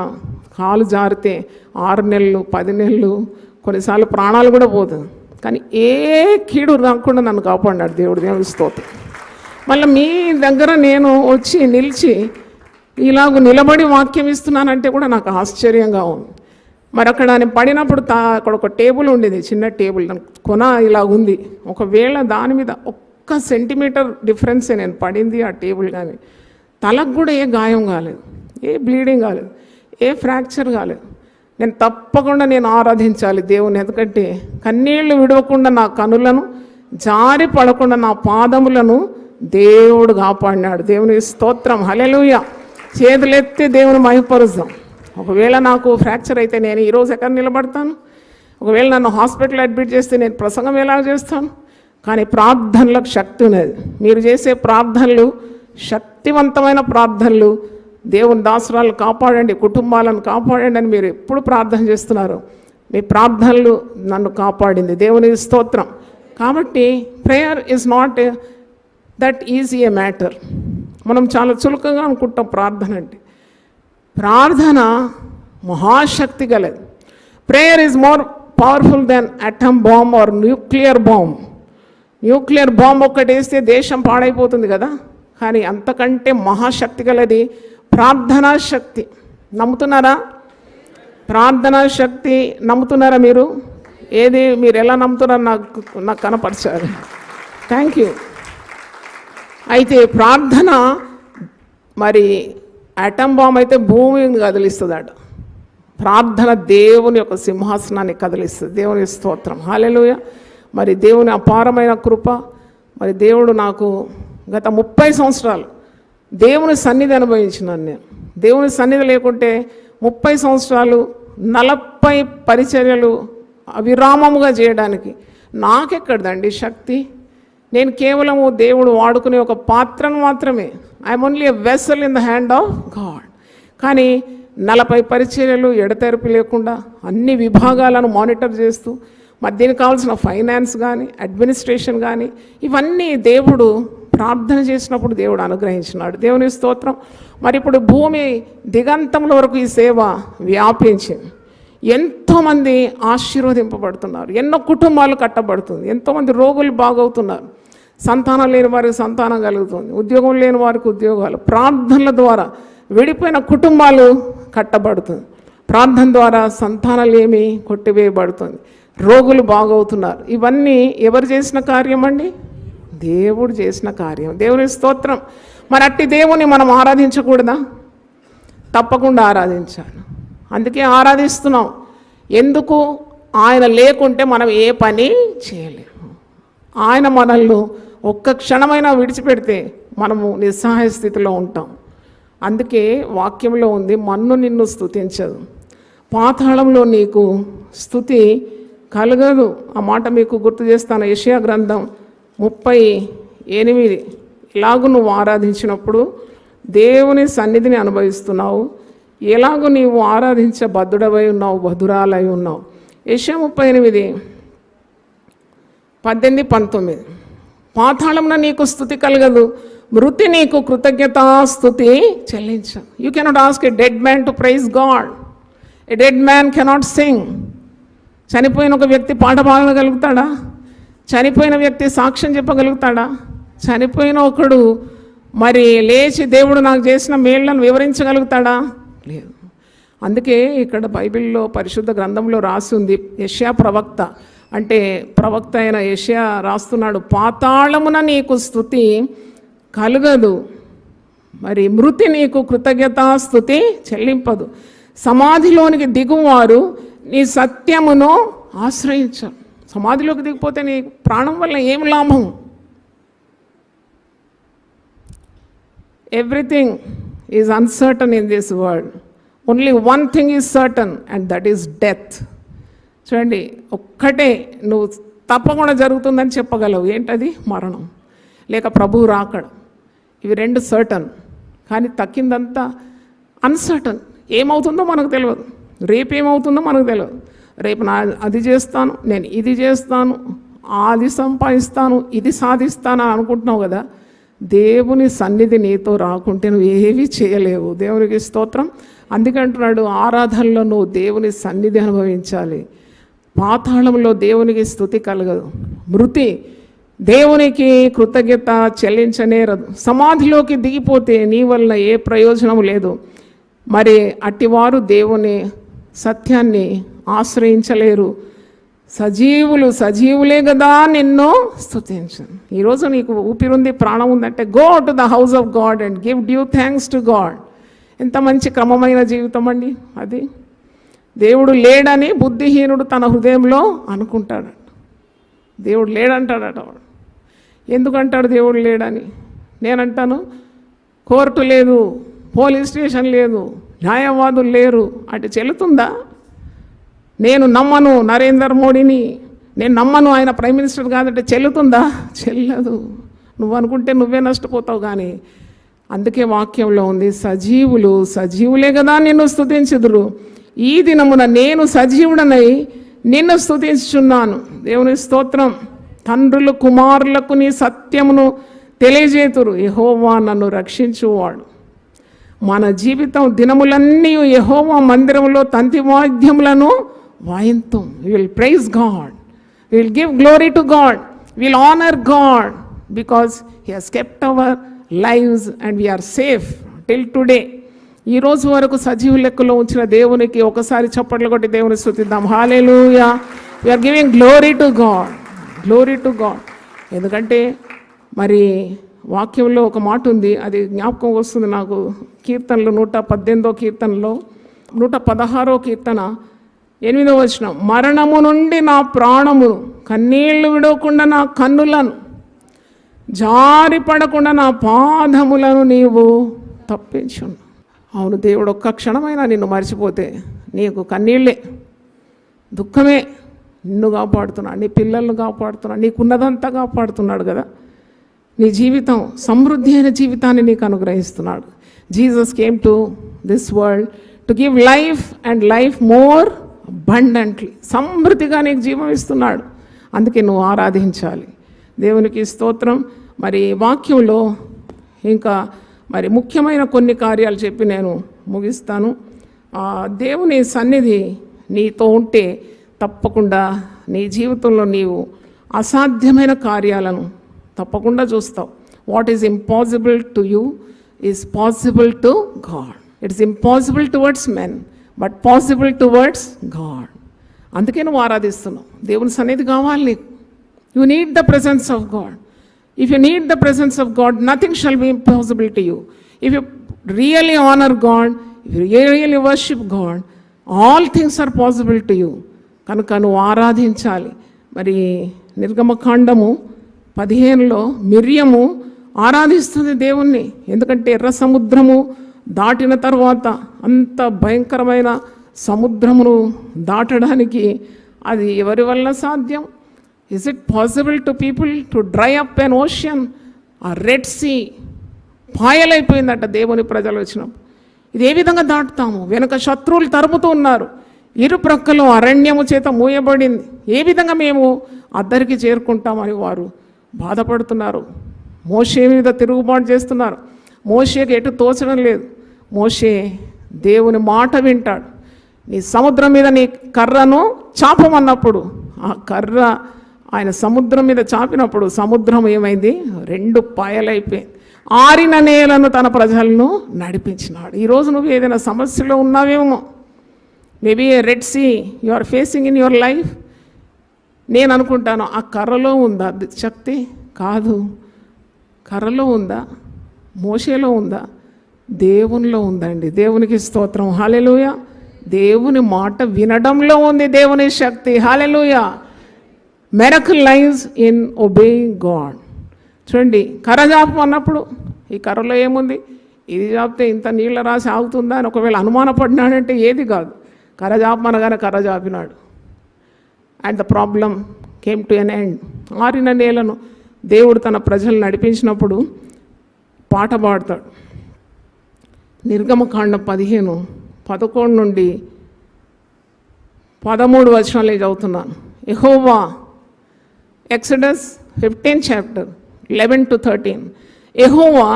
కాలు జారితే 6 నెలలు 10 నెలలు కొన్నిసార్లు ప్రాణాలు కూడా పోతుంది. కానీ ఏ కీడు రాకుండా నన్ను కాపాడినాడు దేవుడు. దేవుని స్తోత్రం. మళ్ళీ మీ దగ్గర నేను వచ్చి నిలిచి ఇలాగ నిలబడి వాక్యం ఇస్తున్నానంటే కూడా నాకు ఆశ్చర్యంగా ఉంది. మరి అక్కడ నేను పడినప్పుడు అక్కడ ఒక టేబుల్ ఉండేది, చిన్న టేబుల్, కొన ఇలా ఉంది. ఒకవేళ దాని మీద 1 సెంటీమీటర్ డిఫరెన్సే నేను పడింది ఆ టేబుల్. కానీ తలకు కూడా ఏ గాయం కాలేదు, ఏ బ్లీడింగ్ కాలేదు, ఏ ఫ్రాక్చర్ కాలేదు. నేను తప్పకుండా ఆరాధించాలి దేవుని. ఎందుకంటే కన్నీళ్లు విడవకుండా నా కనులను, జారి పడకుండా నా పాదములను దేవుడు కాపాడినాడు. దేవుని స్తోత్రం. హల్లెలూయా. చేతులెత్తి దేవుని మహిమపరుద్దాం. ఒకవేళ నాకు ఫ్రాక్చర్ అయితే నేను ఈరోజు ఎక్కడ నిలబడతాను? ఒకవేళ నన్ను హాస్పిటల్ అడ్మిట్ చేస్తే నేను ప్రసంగం ఎలా చేస్తాను? కానీ ప్రార్థనలకు శక్తి ఉన్నది. మీరు చేసే ప్రార్థనలు శక్తివంతమైన ప్రార్థనలు. దేవుని దాసురాలు కాపాడండి, కుటుంబాలను కాపాడండి అని మీరు ఎప్పుడు ప్రార్థన చేస్తున్నారు. మీ ప్రార్థనలు నన్ను కాపాడింది. దేవుని స్తోత్రం. కాబట్టి prayer is not that easy a matter. మనం చాలా చులకగా అనుకుంటాం ప్రార్థన అంటే. ప్రార్థన మహాశక్తి గలది. Prayer is more powerful than atom bomb or nuclear bomb. Nuclear bomb ఒక్కటి వేస్తే దేశం పాడైపోతుంది కదా. కానీ అంతకంటే మహాశక్తి గలది ప్రార్థనా శక్తి. నమ్ముతున్నారా? ప్రార్థనా శక్తి నమ్ముతున్నారా మీరు? ఏది మీరు ఎలా నమ్ముతున్నారో నాకు కనపరచాలి. Thank you. అయితే ప్రార్థన మరి అటమ్ బాంబ్ అయితే భూమిని కదిలిస్తుందట. ప్రార్థన దేవుని యొక్క సింహాసనాన్ని కదిలిస్తుంది. దేవుని స్తోత్రం. హల్లెలూయా. మరి దేవుని అపారమైన కృప. మరి దేవుడు నాకు గత 30 సంవత్సరాలు దేవుని సన్నిధి అనుభవించినాను నేను. దేవుని సన్నిధి లేకుంటే 30 సంవత్సరాలు 40 పరిచర్యలు అవిరామముగా చేయడానికి నాకెక్కడదండి శక్తి. నేను కేవలము దేవుడు వాడుకునే ఒక పాత్రను మాత్రమే. I'm only a vessel in the hand of God. కానీ 40 పరిచర్యలు ఎడతెరిపి లేకుండా అన్ని విభాగాలను మానిటర్ చేస్తూ మరి దీనికి కావాల్సిన ఫైనాన్స్ కానీ, అడ్మినిస్ట్రేషన్ కానీ ఇవన్నీ దేవుడు ప్రార్థన చేసినప్పుడు దేవుడు అనుగ్రహించినాడు. దేవుని స్తోత్రం. మరి ఇప్పుడు భూమి దిగంతముల వరకు ఈ సేవ వ్యాపించింది. ఎంతోమంది ఆశీర్వదింపబడుతున్నారు. ఎన్నో కుటుంబాలు కట్టబడుతుంది. ఎంతోమంది రోగులు బాగవుతున్నారు. సంతానం లేని వారికి సంతానం కలుగుతుంది. ఉద్యోగం లేని వారికి ఉద్యోగాలు. ప్రార్థనల ద్వారా విడిపోయిన కుటుంబాలు కట్టబడుతుంది. ప్రార్థన ద్వారా సంతానాలేమి కొట్టివేయబడుతుంది. రోగులు బాగవుతున్నారు. ఇవన్నీ ఎవరు చేసిన కార్యం అండి? దేవుడు చేసిన కార్యం. దేవుని స్తోత్రం. మరి అట్టి దేవుని మనం ఆరాధించకూడదా? తప్పకుండా ఆరాధించాలి. అందుకే ఆరాధిస్తున్నాం. ఎందుకు? ఆయన లేకుంటే మనం ఏ పని చేయలేము. ఆయన మనల్ని ఒక్క క్షణమైనా విడిచిపెడితే మనము నిస్సహాయ స్థితిలో ఉంటాం. అందుకే వాక్యంలో ఉంది, మన్ను నిన్ను స్తుతించదు, పాతాళంలో నీకు స్తుతి కలగదు. ఆ మాట మీకు గుర్తు చేస్తాను. యెషయా గ్రంథం 38. ఇలాగూ నువ్వు ఆరాధించినప్పుడు దేవుని సన్నిధిని అనుభవిస్తున్నావు, ఎలాగూ నీవు ఆరాధించబద్ధుడవై ఉన్నావు, బధురాలై ఉన్నావు. యెషయా 38, 18, 19. పాతాళంలో నీకు స్తుతి కలగదు, మృతి నీకు కృతజ్ఞతాస్తుతి చెల్లించదు. You cannot ask a dead man to praise God. A dead man cannot sing. చనిపోయిన ఒక వ్యక్తి పాట పాడగలుగుతాడా? చనిపోయిన వ్యక్తి సాక్ష్యం చెప్పగలుగుతాడా? చనిపోయిన ఒకడు మరి లేచి దేవుడు నాకు చేసిన మేళ్లను వివరించగలుగుతాడా? లేదు. అందుకే ఇక్కడ బైబిల్లో పరిశుద్ధ గ్రంథంలో రాసి ఉంది, యెషయా ప్రవక్త అంటే ప్రవక్త అయిన యెషయా రాస్తున్నాడు, పాతాళమున నీకు స్తుతి కలుగదు, మరి మృతి నీకు కృతజ్ఞతాస్తుతి చెల్లింపదు, సమాధిలోనికి దిగువారు నీ సత్యమును ఆశ్రయించరు. సమాధిలోకి దిగిపోతే నీ ప్రాణం వల్ల ఏం లాభం? Everything is uncertain in this world. Only one thing is certain and that is death. చూడండి, ఒక్కటే నువ్వు తప్పకుండా జరుగుతుందని చెప్పగలవు, ఏంటది? మరణం లేక ప్రభువు రాకడ. ఇవి రెండు సర్టన్, కానీ తక్కిందంతా అన్సర్టన్. ఏమవుతుందో మనకు తెలియదు, రేపు ఏమవుతుందో మనకు తెలియదు. రేపు నా అది చేస్తాను, నేను ఇది చేస్తాను, అది సంపాదిస్తాను, ఇది సాధిస్తాను అని అనుకుంటున్నావు కదా. దేవుని సన్నిధి నీతో రాకుంటే నువ్వు ఏవి చేయలేవు. దేవునికి స్తోత్రం. అందుకంటున్నాడు, ఆరాధనలో నువ్వు దేవుని సన్నిధి అనుభవించాలి. పాతాళంలో దేవునికి స్తుతి కలగదు, మృతి దేవునికి కృతజ్ఞత చెల్లించనేరదు. సమాధిలోకి దిగిపోతే నీ వల్ల ఏ ప్రయోజనం లేదు. మరి అట్టివారు దేవుని సత్యాన్ని ఆశ్రయించలేరు. సజీవులే కదా నిన్ను స్తుతించను. ఈరోజు నీకు ఊపిరుంది, ప్రాణం ఉందంటే go to the house of God and give due thanks to God. ఎంత మంచి క్రమమైన జీవితం అండి అది. దేవుడు లేడని బుద్ధిహీనుడు తన హృదయంలో అనుకుంటాడట. దేవుడు లేడంటాడట వాడు. ఎందుకంటాడు దేవుడు లేడని? నేనంటాను, కోర్టు లేదు, పోలీస్ స్టేషన్ లేదు, న్యాయవాదులు లేరు అంటే చెల్లుతుందా? నేను నమ్మను నరేంద్ర మోడీని, నేను నమ్మను ఆయన ప్రైమ్ మినిస్టర్ కాదంటే చెల్లుతుందా? చెల్లదు. నువ్వు అనుకుంటే నువ్వే నష్టపోతావు. కానీ అందుకే వాక్యంలో ఉంది, సజీవులే కదా నిన్ను స్తుతించుదురు. ఈ దినమున నేను సజీవుడనై నిన్ను స్తుతించుచున్నాను. దేవుని స్తోత్రం. తండ్రులు కుమారులకు నీ సత్యమును తెలియజేతురు. యెహోవా నన్ను రక్షించువాడు. మన జీవితం దినములన్నీ యెహోవా మందిరంలో తంతి వాద్యములను వాయింతం. We will praise God. We will give glory to God. We will honor God because He has kept our lives and we are safe till today. ఈ రోజు వరకు సజీవు లెక్కలో ఉంచిన దేవునికి ఒకసారి చప్పట్లు కొట్టి దేవుని స్తుతిద్దాం. హల్లెలూయా. We are giving glory to God. Glory to God. ఎందుకంటే మరి వాక్యంలో ఒక మాట ఉంది, అది జ్ఞాపకం వస్తుంది నాకు. కీర్తనలు 118వ కీర్తనలో 116వ కీర్తన 8వ వచనం, మరణము నుండి నా ప్రాణమును, కన్నీళ్లు విడవకుండా నా కన్నులను, జారి పడకుండా నా పాదములను నీవు తప్పించును. అవును, దేవుడు ఒక్క క్షణమైనా నిన్ను మర్చిపోతే నీకు కన్నీళ్ళే, దుఃఖమే. నిన్ను కాపాడుతున్నాడు, నీ పిల్లలను కాపాడుతున్నాడు, నీకున్నదంతా కాపాడుతున్నాడు కదా. నీ జీవితం సమృద్ధి అయిన జీవితాన్ని నీకు అనుగ్రహిస్తున్నాడు. Jesus came to this world to give life and life more abundantly. సమృద్ధిగా నీకు జీవం ఇస్తున్నాడు. అందుకే నువ్వు ఆరాధించాలి. దేవునికి స్తోత్రం. మరి వాక్యంలో ఇంకా మరి ముఖ్యమైన కొన్ని కార్యాలు చెప్పి నేను ముగిస్తాను. దేవుని సన్నిధి నీతో ఉంటే తప్పకుండా నీ జీవితంలో నీవు అసాధ్యమైన కార్యాలను తప్పకుండా చూస్తావు. What is impossible to you is possible to God. It's impossible towards men but possible towards God. అందుకే నువ్వు ఆరాధిస్తున్నావు. దేవుని సన్నిధి కావాలి నీకు. You need the presence of God. If you need the presence of God, nothing shall be impossible to you. If you really honor God, if you really worship God, all things are possible to you. కనుక నువ్వు ఆరాధించాలి. మరి నిర్గమకాండము 15లో మిర్యము ఆరాధిస్తుంది దేవుణ్ణి. ఎందుకంటే ఎర్ర సముద్రము దాటిన తర్వాత అంత భయంకరమైన సముద్రమును దాటడానికి అది ఎవరి వల్ల సాధ్యం? Is it possible to people to dry up N ocean? ఆ రెడ్ సీ పాయలైపోయిందట దేవుని ప్రజలు వచ్చినప్పుడు. ఇది ఏ విధంగా దాటుతాము? వెనుక శత్రువులు తరుముతూ ఉన్నారు, ఇరు ప్రక్కలు అరణ్యము చేత మూయబడింది. ఏ విధంగా మేము అద్దరికి చేరుకుంటామని వారు బాధపడుతున్నారు. మోషే మీద తిరుగుబాటు చేస్తున్నారు. మోషేకి ఎటు తోచడం లేదు. మోషే దేవుని మాట వింటాడు. నీ సముద్రం మీద నీ కర్రను చాపమన్నప్పుడు ఆ కర్ర ఆయన సముద్రం మీద చాపినప్పుడు సముద్రం ఏమైంది? 2 పాయలైపోయింది. ఆరిన నేలను తన ప్రజలను నడిపించినాడు. ఈరోజు నువ్వు ఏదైనా సమస్యలో ఉన్నావేమో, maybe a Red Sea you are facing in your life. నేను అనుకుంటాను ఆ కర్రలో ఉందా శక్తి? కాదు. కర్రలో ఉందా? మోషేలో ఉందా? దేవునిలో ఉందండి. దేవునికి స్తోత్రం, హల్లెలూయా. దేవుని మాట వినడంలో ఉంది దేవుని శక్తి, hallelujah. Miracle lies in obeying God. చూడండి, కర్ర జాపం అన్నప్పుడు ఈ కర్రలో ఏముంది? ఇది జాపితే ఇంత నీళ్ళ రాసి ఆగుతుందా అని ఒకవేళ అనుమానపడినాడంటే ఏది కాదు. కర్ర జాపమనగానే కర్ర జాపినాడు. And the problem came to an end. ఆరిన నేలను దేవుడు తన ప్రజలు నడిపించినప్పుడు పాట పాడతాడు. నిర్గమకాండం 15:11 నుండి 13 వచనాలు చదువుతున్నాను. యెహోవా, ఎక్సడస్ 15 చాప్టర్ 11 to 13. యెహోవా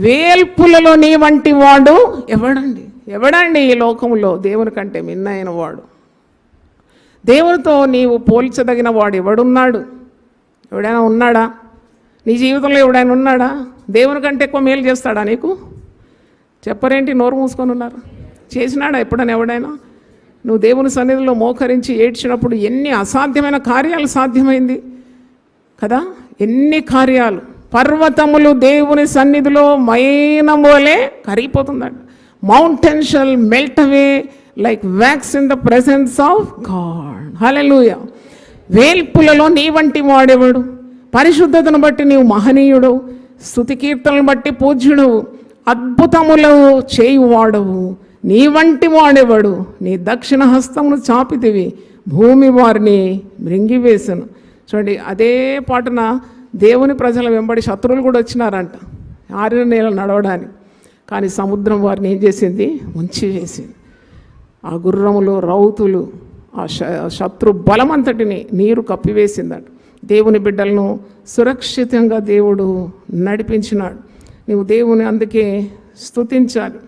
వేల్పులలో నీ వంటి వాడు ఎవడండి ఈ లోకంలో దేవుని కంటే మిన్నైన వాడు? దేవునితో నీవు పోల్చదగిన వాడు ఎవడున్నాడు? ఎవడైనా ఉన్నాడా? నీ జీవితంలో ఎవడైనా ఉన్నాడా? దేవుని కంటే ఎక్కువ మేలు చేస్తాడా నీకు? చెప్పరేంటి? నోరు మూసుకొని ఉన్నారు. చేసినాడా ఎప్పుడైనా ఎవడైనా? నువ్వు దేవుని సన్నిధిలో మోకరించి ఏడ్చినప్పుడు ఎన్ని అసాధ్యమైన కార్యాలు సాధ్యమైంది కదా? ఎన్ని కార్యాలు! పర్వతములు దేవుని సన్నిధిలో మైనమోలే కరిగిపోతుందంట. Mountain shall melt away like wax in the presence of God, hallelujah. వేల్పులలో నీ వంటి వాడెవడు? పరిశుద్ధతను బట్టి నీవు మహనీయుడు, స్తుతి కీర్తనను బట్టి పూజ్యుడు, అద్భుతములు చేయువాడవు. నీ వంటి వాడెవడు? నీ దక్షిణ హస్తమును చాపితివి, భూమి వారిని మృంగివేసను. చూడండి, అదే పాటన దేవుని ప్రజల వెంబడి శత్రువులు కూడా వచ్చినారంట ఆరిన నేల నడవడానికి. కానీ సముద్రం వారిని ఏం చేసింది? ముంచివేసింది. ఆ గుర్రములు, రౌతులు, ఆ శత్రు బలమంతటిని నీరు కప్పివేసిందట. దేవుని బిడ్డలను సురక్షితంగా దేవుడు నడిపించినాడు. నీవు దేవుని అందుకే స్తుతించాలి.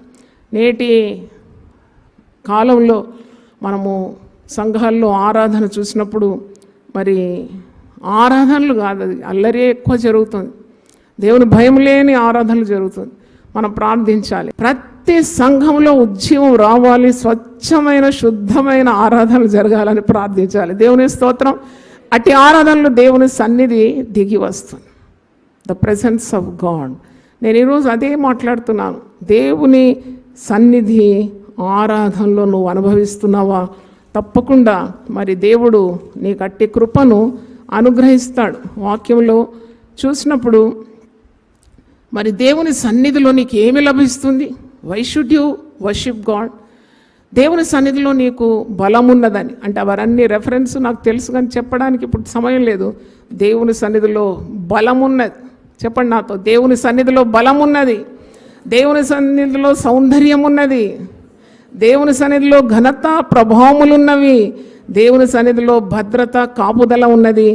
నేటి కాలంలో మనము సంఘాల్లో ఆరాధన చూసినప్పుడు మరి ఆరాధనలు కాదు, అది అల్లరి ఎక్కువ జరుగుతుంది. దేవుని భయం లేని ఆరాధనలు జరుగుతుంది. మనం ప్రార్థించాలి. ప్రతి సంఘంలో ఉద్యమం రావాలి, స్వచ్ఛమైన శుద్ధమైన ఆరాధనలు జరగాలని ప్రార్థించాలి. దేవుని స్తోత్రం. అట్టి ఆరాధనలు దేవుని సన్నిధి దిగి వస్తుంది. The presence of God. నేను ఈరోజు అదే మాట్లాడుతున్నాను. దేవుని సన్నిధి ఆరాధనలో నువ్వు అనుభవిస్తున్నావా? తప్పకుండా మరి దేవుడు నీకు అట్టి కృపను అనుగ్రహిస్తాడు. వాక్యంలో చూసినప్పుడు మరి దేవుని సన్నిధిలో నీకు ఏమి లభిస్తుంది? Why should you worship God? దేవుని సన్నిధిలో నీకు బలం ఉన్నదని అంటే అవన్నీ రెఫరెన్స్ నాకు తెలుసు, కానీ చెప్పడానికి ఇప్పుడు సమయం లేదు. దేవుని సన్నిధిలో బలం ఉన్నది. చెప్పండి నాతో, దేవుని సన్నిధిలో బలం ఉన్నది. దేవుని సన్నిధిలో సౌందర్యం ఉన్నది. దేవుని సన్నిధిలో ఘనత ప్రభావములున్నవి. దేవుని సన్నిధిలో భద్రత, కాపుదల ఉన్నది.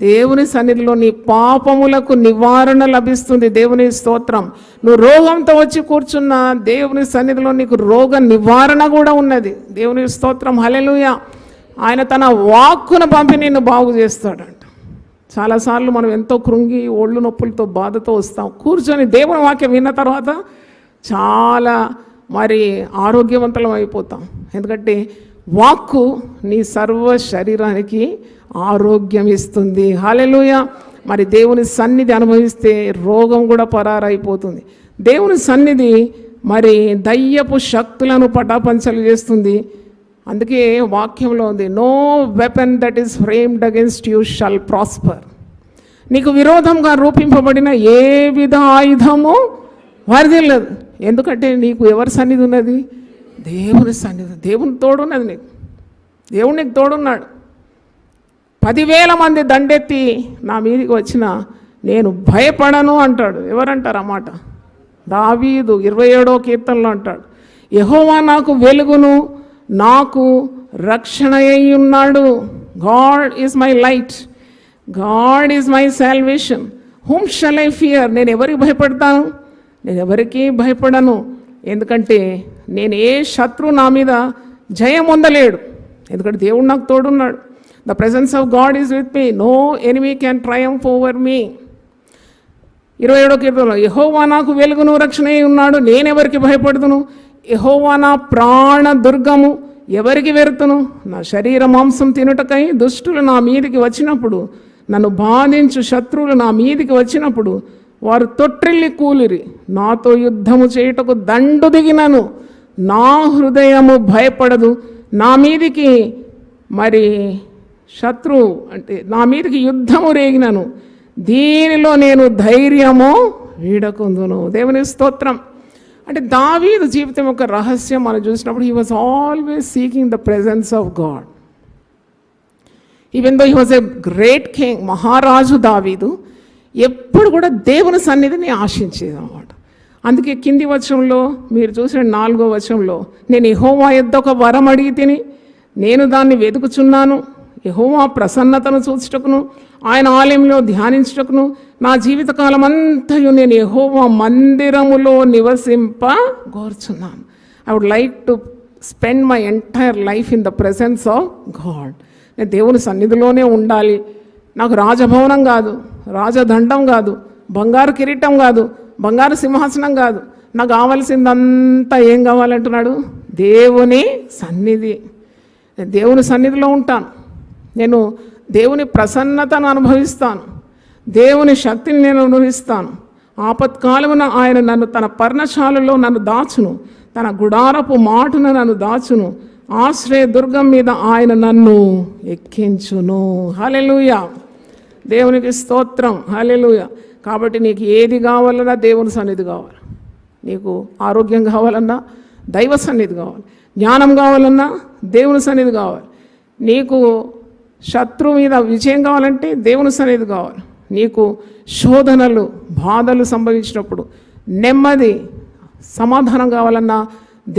దేవుని సన్నిధిలో నీ పాపములకు నివారణ లభిస్తుంది. దేవుని స్తోత్రం. నువ్వు రోగంతో వచ్చి కూర్చున్నా దేవుని సన్నిధిలో నీకు రోగ నివారణ కూడా ఉన్నది. దేవుని స్తోత్రం, హల్లెలూయా. ఆయన తన వాక్కును పంపి నిన్ను బాగు చేస్తాడంట. చాలాసార్లు మనం ఎంతో కృంగి ఒళ్ళు నొప్పులతో బాధతో వస్తాం. కూర్చొని దేవుని వాక్యం విన్న తర్వాత చాలా మరి ఆరోగ్యవంతులం అయిపోతాం. ఎందుకంటే వాక్కు నీ సర్వ శరీరానికి ఆరోగ్యం ఇస్తుంది. హల్లెలూయా. మరి దేవుని సన్నిధి అనుభవిస్తే రోగం కూడా పరారైపోతుంది. దేవుని సన్నిధి మరి దయ్యపు శక్తులను పటాపంచలు చేస్తుంది. అందుకే వాక్యంలో ఉంది, no weapon that is framed against you shall prosper. నీకు విరోధంగా రూపింపబడిన ఏ విధ ఆయుధము వరదిల్లదు. ఎందుకంటే నీకు ఎవరి సన్నిధి ఉన్నది? దేవుని సన్నిధి. దేవుని తోడున్నది నీకు. దేవుడు నీకు తోడున్నాడు. 10,000 మంది దండెత్తి నా మీదికి వచ్చినా నేను భయపడను అంటాడు. ఎవరంటారు అన్నమాట? దావీదు 27వ కీర్తనలో అంటాడు, యెహోవా నాకు వెలుగును నాకు రక్షణ అయి ఉన్నాడు. God is my light, God is my salvation, whom shall I fear. నేను ఎవరికి భయపడతాను? నేను ఎవరికి భయపడను. ఎందుకంటే నేను ఏ శత్రువు నా మీద జయం పొందలేడు. ఎందుకంటే దేవుడు నాకు తోడున్నాడు. The presence of God is with me, no enemy can triumph over me. 27వ కీర్తనలో యెహోవా నాకు వెలుగును రక్షణ అయి ఉన్నాడు, నేనెవరికి భయపడుతును? యెహోవా నా ప్రాణ దుర్గము, ఎవరికి వెరుతును? నా శరీర మాంసం తినుటకై దుష్టులు నా మీదికి వచ్చినప్పుడు, నన్ను బాధించు శత్రువులు నా మీదికి వచ్చినప్పుడు వారు తొట్టిల్లి కూలిరి. నాతో యుద్ధము చేయుటకు దండు దిగినను నా హృదయము భయపడదు. నా మీదికి మరి శత్రువు అంటే నా మీదికి యుద్ధము రేగినను దీనిలో నేను ధైర్యము వీడకుందును. దేవుని స్తోత్రం. అంటే దావీదు జీవితం యొక్క రహస్యం మనం చూసినప్పుడు he was always seeking the presence of God. Even though he was a great king, మహారాజు దావీదు ఎప్పుడు కూడా దేవుని సన్నిధిని ఆశించేది అన్నమాట. అందుకే కింది వచనంలో మీరు చూసిన 4వ వచనంలో, నేను యెహోవా యొద్ద ఒక వరం అడిగి తిని నేను దాన్ని వెతుకుచున్నాను, యెహోవా ప్రసన్నతను చూచుటకును ఆయన ఆలయంలో ధ్యానించుటకును నా జీవితకాలం అంతయు నేను యెహోవా మందిరములో నివసింప కోరుచున్నాను. I would like to spend my entire life in the presence of God. నేను దేవుని సన్నిధిలోనే ఉండాలి. నాకు రాజభవనం కాదు, రాజదండం కాదు, బంగారు కిరీటం కాదు, బంగారు సింహాసనం కాదు. నాకు కావాల్సిందంతా ఏం కావాలంటున్నాడు? దేవుని సన్నిధి. నేను దేవుని సన్నిధిలో ఉంటాను. నేను దేవుని ప్రసన్నతను అనుభవిస్తాను. దేవుని శక్తిని నేను అనుభవిస్తాను. ఆపత్కాలమున ఆయన నన్ను తన పర్ణశాలలో నన్ను దాచును, తన గుడారపు మాటున నన్ను దాచును, ఆశ్రయ దుర్గం మీద ఆయన నన్ను ఎక్కించును. హల్లెలూయా, దేవునికి స్తోత్రం. హల్లెలూయా. కాబట్టి నీకు ఏది కావాలన్నా దేవుని సన్నిధి కావాలి. నీకు ఆరోగ్యం కావాలన్నా దైవ సన్నిధి కావాలి. జ్ఞానం కావాలన్నా దేవుని సన్నిధి కావాలి. నీకు శత్రువు మీద విజయం కావాలంటే దేవుని సన్నిధి కావాలి. నీకు శోధనలు బాధలు సంభవించినప్పుడు నెమ్మది సమాధానం కావాలన్నా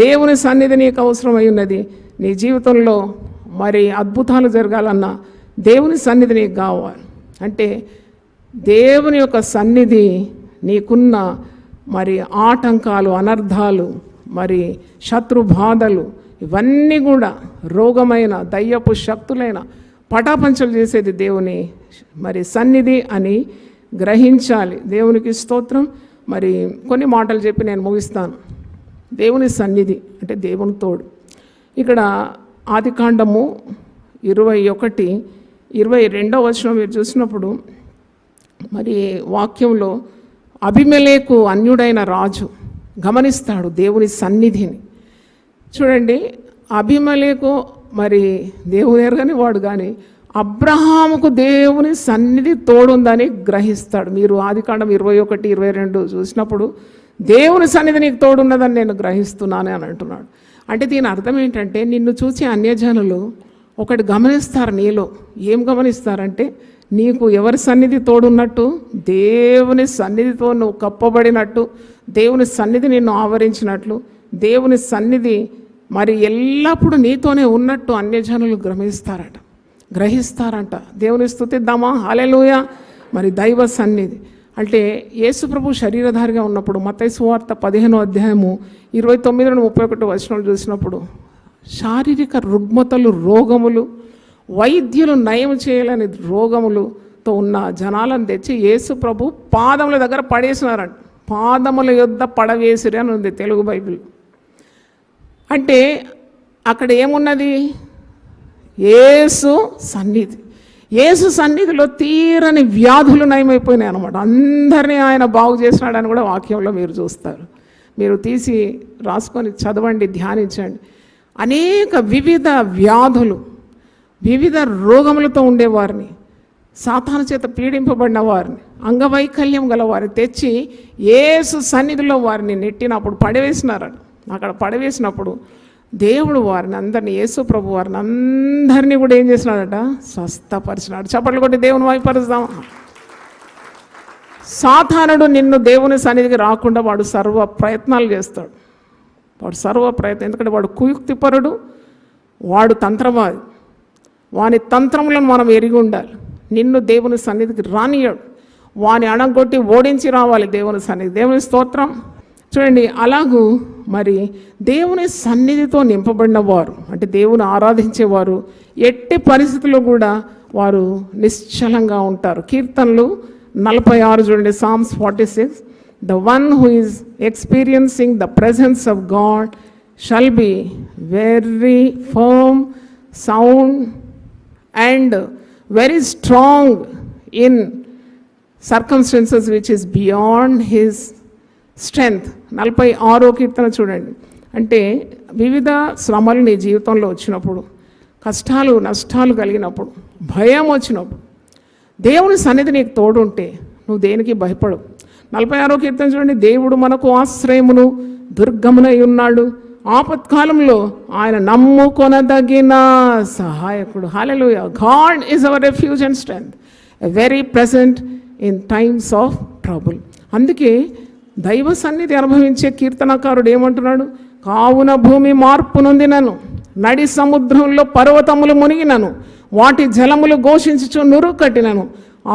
దేవుని సన్నిధి నీకు అవసరమై ఉన్నది. నీ జీవితంలో మరి అద్భుతాలు జరగాలన్నా దేవుని సన్నిధి నీకు కావాలి. అంటే దేవుని యొక్క సన్నిధి నీకున్న మరి ఆటంకాలు, అనర్థాలు, మరి శత్రు బాధలు ఇవన్నీ కూడా రోగమైన దయ్యపు శక్తులైన పటాపంచలు చేసేది దేవుని మరి సన్నిధి అని గ్రహించాలి. దేవునికి స్తోత్రం. మరి కొన్ని మాటలు చెప్పి నేను ముగిస్తాను. దేవుని సన్నిధి అంటే దేవుని తోడు. ఇక్కడ ఆదికాండము 21:22 వచనం మీరు చూసినప్పుడు మరి వాక్యంలో అబీమెలెకు అన్యుడైన రాజు గమనిస్తాడు దేవుని సన్నిధిని. చూడండి, అబీమెలెకు మరి దేవుని ఎరగని వాడు కానీ అబ్రహాముకు దేవుని సన్నిధి తోడుందని గ్రహిస్తాడు. మీరు ఆదికాండం 21:22 చూసినప్పుడు దేవుని సన్నిధి నీకు తోడున్నదని నేను గ్రహిస్తున్నాను అని అంటున్నాడు. అంటే దీని అర్థం ఏంటంటే నిన్ను చూసి అన్యజనులు ఒకటి గమనిస్తారు. నీలో ఏం గమనిస్తారంటే నీకు ఎవరి సన్నిధి తోడున్నట్టు? దేవుని సన్నిధితో నువ్వు కప్పబడినట్టు, దేవుని సన్నిధి నిన్ను ఆవరించినట్లు, దేవుని సన్నిధి మరి ఎల్లప్పుడూ నీతోనే ఉన్నట్టు అన్యజనులు గ్రహిస్తారంట. దేవుని స్తుతిద్దామా? హల్లెలూయా. మరి దైవ సన్నిధి అంటే యేసుప్రభు శరీరధారిగా ఉన్నప్పుడు మత్తయి సువార్త 15:29-31 వచనాలు చూసినప్పుడు శారీరక రుగ్మతలు, రోగములు, వైద్యులు నయం చేయలేని రోగములతో ఉన్న జనాలను తెచ్చి యేసుప్రభు పాదముల దగ్గర పడేసినారంట. పాదముల యొద్ద పడవేసిరి అని ఉంది తెలుగు బైబిల్. అంటే అక్కడ ఏమున్నది? యేసు సన్నిధి. యేసు సన్నిధిలో తీరని వ్యాధులు నయమైపోయినాయి అన్నమాట. అందరినీ ఆయన బాగు చేసినాడని కూడా వాక్యంలో మీరు చూస్తారు. మీరు తీసి రాసుకొని చదవండి, ధ్యానించండి. అనేక వివిధ వ్యాధులు, వివిధ రోగములతో ఉండేవారిని సాతాను చేత పీడింపబడిన వారిని, అంగవైకల్యం గల వారిని తెచ్చి యేసు సన్నిధిలో వారిని నెట్టినప్పుడు పడవేసినారట. అక్కడ పడవేసినప్పుడు దేవుడు వారిని అందరినీ, యేసు ప్రభు వారిని అందరినీ కూడా ఏం చేసినాడట? స్వస్థపరిచినాడు. చప్పట్లు కొట్టి దేవుని వైపరుస్తాం. సాతానుడు నిన్ను దేవుని సన్నిధికి రాకుండా వాడు సర్వ ప్రయత్నాలు చేస్తాడు. ఎందుకంటే వాడు కుయుక్తిపరుడు, వాడు తంత్రవాది. వాని తంత్రములను మనం ఎరిగి ఉండాలి. నిన్ను దేవుని సన్నిధికి రానియాడు. వాని అణగొట్టి ఓడించి రావాలి దేవుని సన్నిధి. దేవుని స్తోత్రం. చూడండి, అలాగూ మరి దేవుని సన్నిధితో నింపబడిన వారు, అంటే దేవుని ఆరాధించేవారు ఎట్టి పరిస్థితుల్లో కూడా వారు నిశ్చలంగా ఉంటారు. కీర్తనలు 46 చూడండి, Psalms 46. The one who is experiencing the presence of God shall be very firm, sound and very strong in circumstances which is beyond his strength. 46వ కీర్తన చూడండి. అంటే వివిధ శ్రమలు నీ జీవితంలో వచ్చినప్పుడు, కష్టాలు నష్టాలు కలిగినప్పుడు, భయం వచ్చినప్పుడు, దేవుని సన్నిధి నీకు తోడుంటే నువ్వు దేనికి భయపడవు. 46వ కీర్తన చూడండి, దేవుడు మనకు ఆశ్రయమును దుర్గమునై ఉన్నాడు, ఆపత్కాలంలో ఆయన నమ్ముకొనదగిన సహాయకుడు. Hallelujah. God is our refuge and strength, very present in times of trouble. అందుకే దైవ సన్నిధి అనుభవించే కీర్తనకారుడు ఏమంటున్నాడు? కావున భూమి మార్పు నొందినను, నడి సముద్రంలో పర్వతములు మునిగినను, వాటి జలములు ఘోషించుచు నురుగు కట్టినను,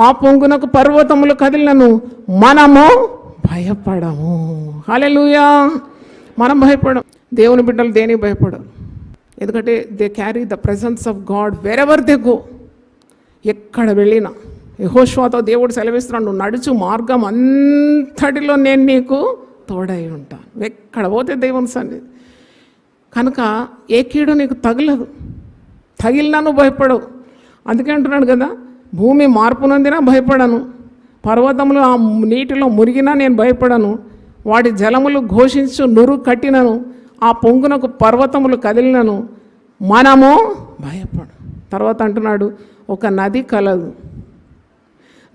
ఆ పొంగునకు పర్వతములు కదిలినను, మనము భయపడము. హల్లెలూయా. మనం భయపడం. దేవుని బిడ్డలు దేనికి భయపడరు. ఎందుకంటే they carry the presence of God where ever they go. ఎక్కడ వెళ్ళినా యెహోషువతో దేవుడు సెలవిస్తున్నాడు, నువ్వు నడుచు మార్గం అంతటిలో నేను నీకు తోడై ఉంటాను. ఎక్కడ పోతే దేవుని సన్నిధి. కనుక ఏ కీడు నీకు తగలదు. తగిలినా నువ్వు భయపడవు. అందుకే అంటున్నాడు కదా, భూమి మార్పు నొందినా భయపడను, పర్వతములు ఆ నీటిలో మురిగినా నేను భయపడను, వాటి జలములు ఘోషించు నురుగు కట్టినను, ఆ పొంగునకు పర్వతములు కదిలినను, మనము భయపడు. తర్వాత అంటున్నాడు, ఒక నది కలదు,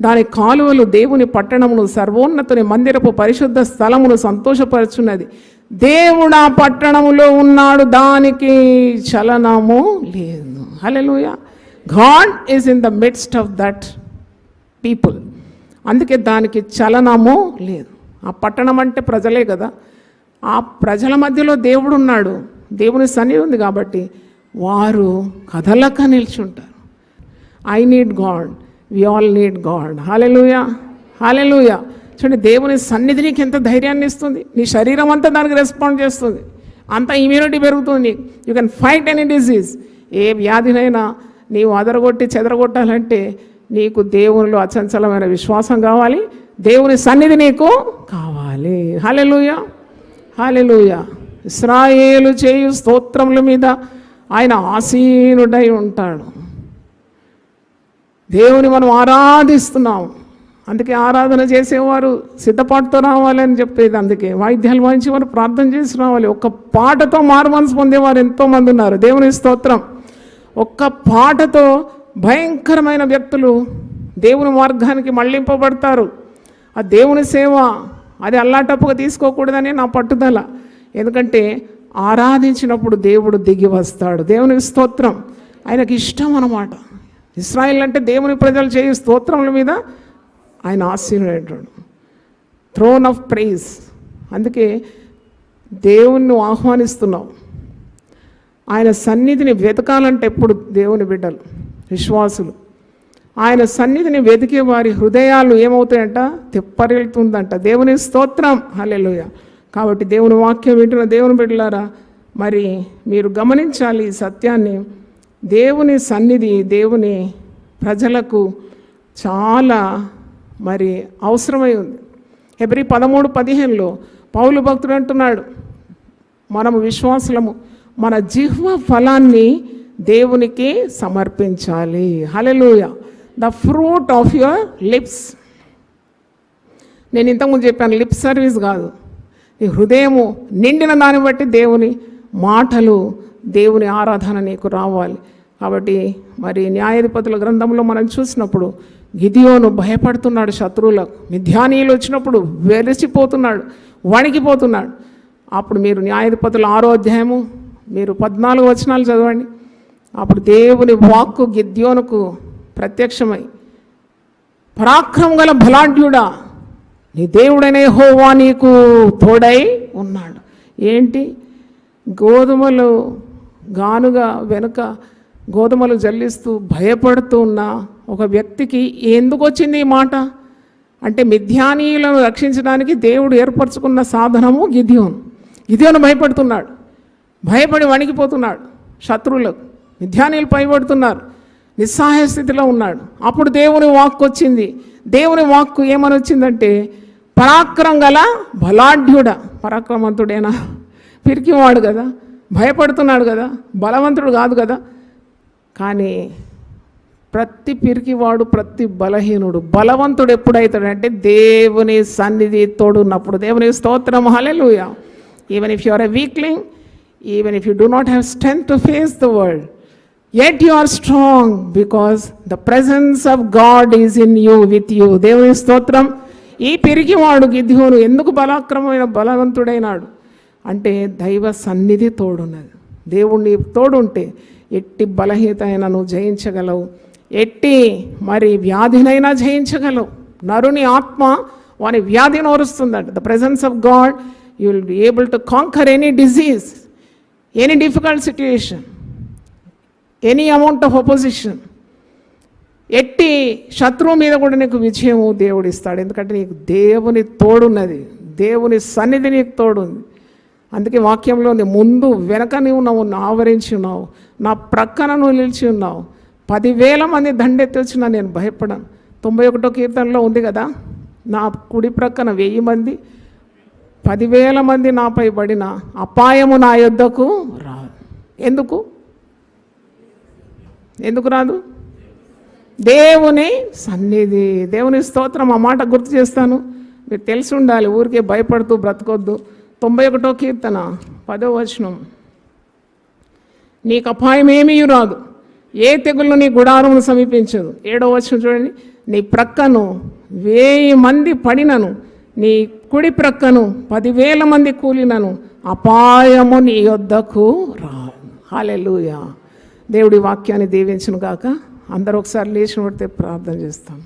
దాని కాలువలు దేవుని పట్టణమును, సర్వోన్నతుని మందిరపు పరిశుద్ధ స్థలమును సంతోషపరుచున్నది. దేవుడు ఆ పట్టణములో ఉన్నాడు, దానికి చలనము లేదు. Hallelujah. God is in the midst of that people. అందుకే దానికి చలనము లేదు. ఆ పట్టణం అంటే ప్రజలే కదా, ఆ ప్రజల మధ్యలో దేవుడు ఉన్నాడు, దేవుని సన్నిధి ఉంది కాబట్టి వారు కదలక నిల్చుంటారు. I need God, we all need God. Hallelujah. Hallelujah. చూడండి, దేవుని సన్నిధి నీకు ఎంత ధైర్యాన్ని ఇస్తుంది. నీ శరీరం అంతా దానికి రెస్పాండ్ చేస్తుంది, అంత ఇమ్యూనిటీ పెరుగుతుంది నీకు. You can fight any disease. ఏ వ్యాధినైనా నీవు అదరగొట్టి చెదరగొట్టాలంటే నీకు దేవునిలో అచంచలమైన విశ్వాసం కావాలి, దేవుని సన్నిధి నీకు కావాలి. హల్లెలూయా. హల్లెలూయా. ఇశ్రాయేలు చేయు స్తోత్రముల మీద ఆయన ఆసీనుడై ఉంటాడు. దేవుని మనం ఆరాధిస్తున్నాం. అందుకే ఆరాధన చేసేవారు సిద్ధపాటుతో రావాలని చెప్పేది. అందుకే వాయిద్యాలు వాయించేవారు ప్రార్థన చేసి రావాలి. ఒక్క పాటతో మారుమనసు పొందేవారు ఎంతోమంది ఉన్నారు. దేవుని స్తోత్రం. ఒక్క పాటతో భయంకరమైన వ్యక్తులు దేవుని మార్గానికి మళ్ళింపబడతారు. ఆ దేవుని సేవ అది అల్లాటప్పుగా తీసుకోకూడదని నా పట్టుదల. ఎందుకంటే ఆరాధించినప్పుడు దేవుడు దిగి వస్తాడు. దేవునికి స్తోత్రం. ఆయనకి ఇష్టం అన్నమాట. ఇశ్రాయేల్ అంటే దేవుని ప్రజలు చేయు స్తోత్రముల మీద ఆయన ఆశీర్వదించాడు. Throne of praise. అందుకే దేవుణ్ణి ఆహ్వానిస్తున్నావు. ఆయన సన్నిధిని వెతకాలంటే ఎప్పుడు దేవుని బిడ్డలు, విశ్వాసులు ఆయన సన్నిధిని వెతికే వారి హృదయాలు ఏమవుతాయంట? తెప్పరిల్తుందంట. దేవుని స్తోత్రం. హల్లెలూయా. కాబట్టి దేవుని వాక్యం వింటున్న దేవుని బిడ్డలారా, మరి మీరు గమనించాలి ఈ సత్యాన్ని. దేవుని సన్నిధి దేవుని ప్రజలకు చాలా మరి అవసరమై ఉంది. హెబ్రీ 13:15 పౌలు భక్తుడు అంటున్నాడు, మనము విశ్వాసులము, మన జిహ్వ ఫలాన్ని దేవునికి సమర్పించాలి. Hallelujah. The fruit of your lips. నేను ఇంతకుముందు చెప్పాను, లిప్ సర్వీస్ కాదు, నీ హృదయము నిండిన దాన్ని బట్టి దేవుని మాటలు, దేవుని ఆరాధన నీకు రావాలి. కాబట్టి మరి న్యాయాధిపతుల గ్రంథంలో మనం చూసినప్పుడు గిదియోను భయపడుతున్నాడు, శత్రువులకు మిద్యానీయులు వచ్చినప్పుడు వెలిసిపోతున్నాడు, వణికిపోతున్నాడు. అప్పుడు మీరు న్యాయాధిపతుల 6వ అధ్యాయము మీరు 14 వచనాలు చదవండి. అప్పుడు దేవుని వాక్కు గిద్యోనుకు ప్రత్యక్షమై, పరాక్రమం గల బలాఢ్యుడా, నీ దేవుడైన యెహోవా నీకు తోడై ఉన్నాడు. ఏంటి? గోధుమలు గానుగా వెనుక గోధుమలు జల్లిస్తూ భయపడుతూ ఉన్న ఒక వ్యక్తికి ఎందుకు వచ్చింది ఈ మాట అంటే, మిద్యానీయులను రక్షించడానికి దేవుడు ఏర్పరచుకున్న సాధనము గిద్యోను. గిద్యోను భయపడుతున్నాడు, భయపడి వణికిపోతున్నాడు. శత్రువులకు మిద్యానీయులు పైబడుతున్నారు, నిస్సహాయ స్థితిలో ఉన్నాడు. అప్పుడు దేవుని వాక్కు వచ్చింది. దేవుని వాక్కు ఏమని వచ్చిందంటే, పరాక్రమం గల బలాఢ్యుడా. పరాక్రమవంతుడేనా? పిరికివాడు కదా, భయపడుతున్నాడు కదా, బలవంతుడు కాదు కదా. కానీ ప్రతి పిరికివాడు, ప్రతి బలహీనుడు బలవంతుడు ఎప్పుడైతాడంటే దేవుని సన్నిధి తోడున్నప్పుడు. దేవుని స్తోత్రం, hallelujah. Even if you are a weakling, even if you do not have strength to face the world, yet you are strong because the presence of God is in you, with you. దేవుని స్తోత్రం. ఈ పిరికివాడు గిద్యోను ఎందుకు బలాక్రమమైన బలవంతుడైనాడు అంటే, దైవ సన్నిధి తోడున్నది. దేవుణ్ణి తోడుంటే ఎట్టి బలహీనత అయినా నువ్వు జయించగలవు, ఎట్టి మరి వ్యాధినైనా జయించగలవు. నరుని ఆత్మ వాని వ్యాధిని ఓరుస్తుందంట. The presence of God, you will be able to conquer any disease, any difficult situation, any amount of opposition. ఎట్టి శత్రువు మీద కూడా నీకు విజయము దేవుడు ఇస్తాడు. ఎందుకంటే నీకు దేవుని తోడున్నది, దేవుని సన్నిధి నీకు తోడుంది. అందుకే వాక్యంలో ఉంది, ముందు వెనక నువ్వు ఆవరించి ఉన్నావు, నా ప్రక్కన నువ్వు నిలిచి ఉన్నావు. 10,000 మంది దండెత్తి వచ్చినా నేను భయపడను. 91వ కీర్తనలో ఉంది కదా, నా కుడి ప్రక్కన 1000 మంది, 10,000 మంది నాపై పడిన అపాయము నా యొద్దకు రాదు. ఎందుకు రాదు? దేవుని సన్నిధి. దేవుని స్తోత్రం. ఆ మాట గుర్తు చేస్తాను, మీరు తెలిసి ఉండాలి. ఊరికే భయపడుతూ బ్రతకొద్దు. 91వ కీర్తన 10వ వచనం, నీకు అపాయం ఏమీ రాదు, ఏ తెగుళ్ళు నీ గుడారమును సమీపించదు. 7వ వచనం చూడండి, నీ ప్రక్కను 1000 మంది పడినను, నీ కుడి ప్రక్కను 10,000 మంది కూలినను, అపాయము నీ యొద్దకు రాదు. హల్లెలూయా. దేవుడి వాక్యాన్ని దీవించును గాక. అందరూ ఒకసారి లేచి పడితే ప్రార్థన చేస్తాం.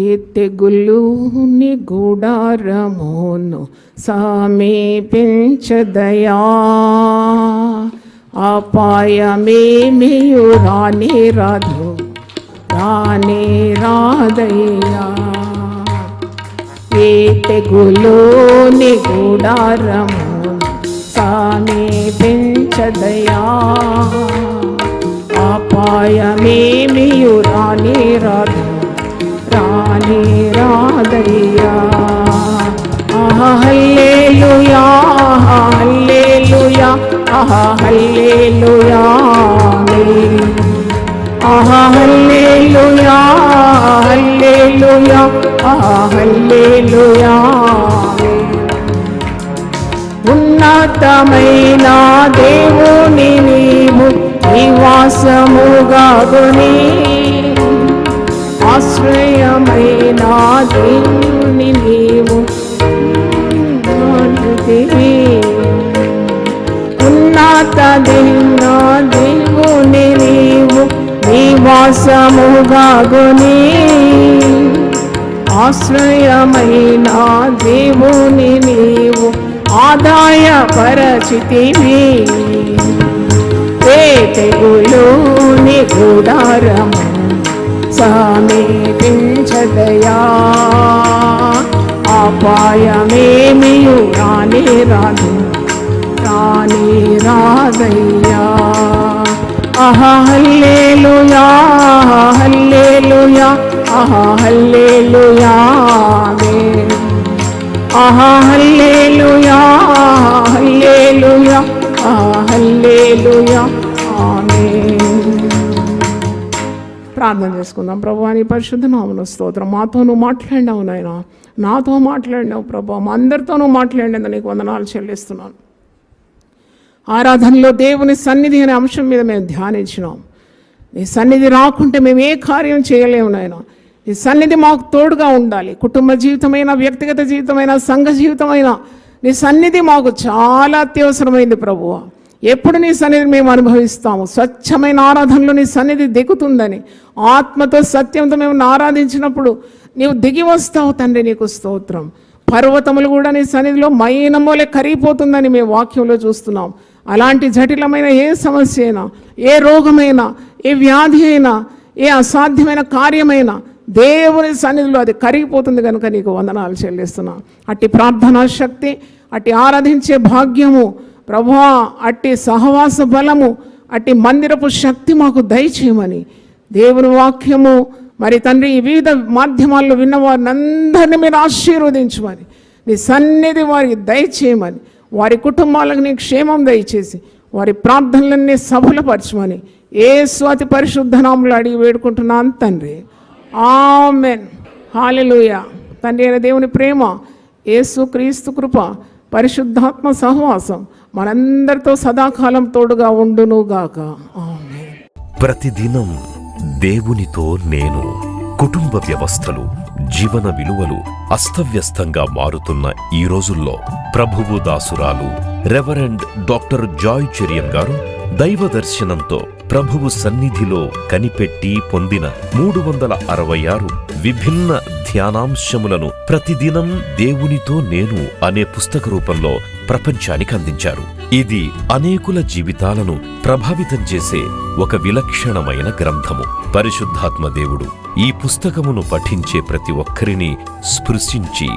ఏ తెగులు నీ గుడారమును సమీపించదయా, అపాయమేమియు రాదయ్యా. ఏ తెగులు నీ గుడారమును సమీపించదయా, అపాయమేమియు రాదయ్యా. హల్లెలూయా, హల్లెలూయా, హల్లెలూయా, హల్లెలూయా, హల్లెలూయా, హల్లెలూయా. ఉన్నతమైన దేవుని నీవు నివాసముగాగుని, ఆశ్రయమైన దేవుని నీవు ఉన్నతమైన దేవుని నీవు నివాసముగాగుని, ఆశ్రయమైన దేవుని నీవు ఆదాయపరచితివి. ఏ తెగులు నీ గుడారము సమీపించదయా, అపాయమేమియు రాదయ్యా. హల్లెలూయా, హల్లెలూయా, హల్లెలూయా, హల్లెలూయా, హల్లెలూయా, హల్లెలూయా, ఆమేన్. ప్రార్థన చేసుకుందాం. ప్రభువా నీ పరిశుద్ధ నామమున స్తోత్రం. మాతో నువ్వు మాట్లాడినావు నాయన, నాతో మాట్లాడినావు ప్రభువా, మా అందరితోనూ మాట్లాడినందుకు నీకు వందనాలు చెల్లిస్తున్నాను. ఆరాధనలో దేవుని సన్నిధి అనే అంశం మీద మేము ధ్యానించినాం. నీ సన్నిధి రాకుంటే మేము ఏ కార్యం చేయలేము నాయన. నీ సన్నిధి మాకు తోడుగా ఉండాలి. కుటుంబ జీవితమైన, వ్యక్తిగత జీవితమైన, సంఘ జీవితమైన నీ సన్నిధి మాకు చాలా అత్యవసరమైంది ప్రభువా. ఎప్పుడు నీ సన్నిధిని మేము అనుభవిస్తాము. స్వచ్ఛమైన ఆరాధనలో నీ సన్నిధి దిగుతుందని, ఆత్మతో సత్యంతో మేము ఆరాధించినప్పుడు నీవు దిగి వస్తావు తండ్రి, నీకు స్తోత్రం. పర్వతములు కూడా నీ సన్నిధిలో మైనమోలే కరిగిపోతుందని మేము వాక్యంలో చూస్తున్నాం. అలాంటి జటిలమైన ఏ సమస్య అయినా, ఏ రోగమైనా, ఏ వ్యాధి అయినా, ఏ అసాధ్యమైన కార్యమైనా దేవుని సన్నిధిలో అది కరిగిపోతుంది కనుక నీకు వందనాలు చెల్లిస్తున్నాం. అట్టి ప్రార్థనా శక్తి, అట్టి ఆరాధించే భాగ్యము ప్రభువా, అట్టి సహవాస బలము, అట్టి మందిరపు శక్తి మాకు దయచేయమని దేవుని వాక్యము మరి తండ్రి ఈ వివిధ మాధ్యమాల్లో విన్నవారిని అందరినీ మీరు ఆశీర్వదించమని, నీ సన్నిధి వారికి దయచేయమని, వారి కుటుంబాలకు నీ క్షేమం దయచేసి వారి ప్రార్థనలన్నీ సఫలపరచమని యేసు అతి పరిశుద్ధ నామములో అడిగి వేడుకుంటున్నాను తండ్రి, ఆమెన్. హల్లెలూయా. తండ్రి అయిన దేవుని ప్రేమ, యేసు క్రీస్తు కృప, పరిశుద్ధాత్మ సహవాసం మనందరితో సదాకాలం తోడుగా ఉండునుగాక. ఆమేన్. ప్రతిదినం దేవునితో నేను. కుటుంబ వ్యవస్థలు, జీవన విలువలు అస్తవ్యస్తంగా మారుతున్న ఈ రోజుల్లో ప్రభువు దాసురాలు రెవరెండ్ డాక్టర్ జాయ్ చెరియన్ గారు దైవ దర్శనంతో ప్రభువు సన్నిధిలో కనిపెట్టి పొందిన 366 విభిన్న ధ్యానాంశములను ప్రతిదినం దేవునితో నేను అనే పుస్తక రూపంలో ప్రపంచానికి అందించారు. ఇది అనేకుల జీవితాలను ప్రభావితం చేసే ఒక విలక్షణమైన గ్రంథము. పరిశుద్ధాత్మ దేవుడు ఈ పుస్తకమును పఠించే ప్రతి ఒక్కరిని స్పృశించి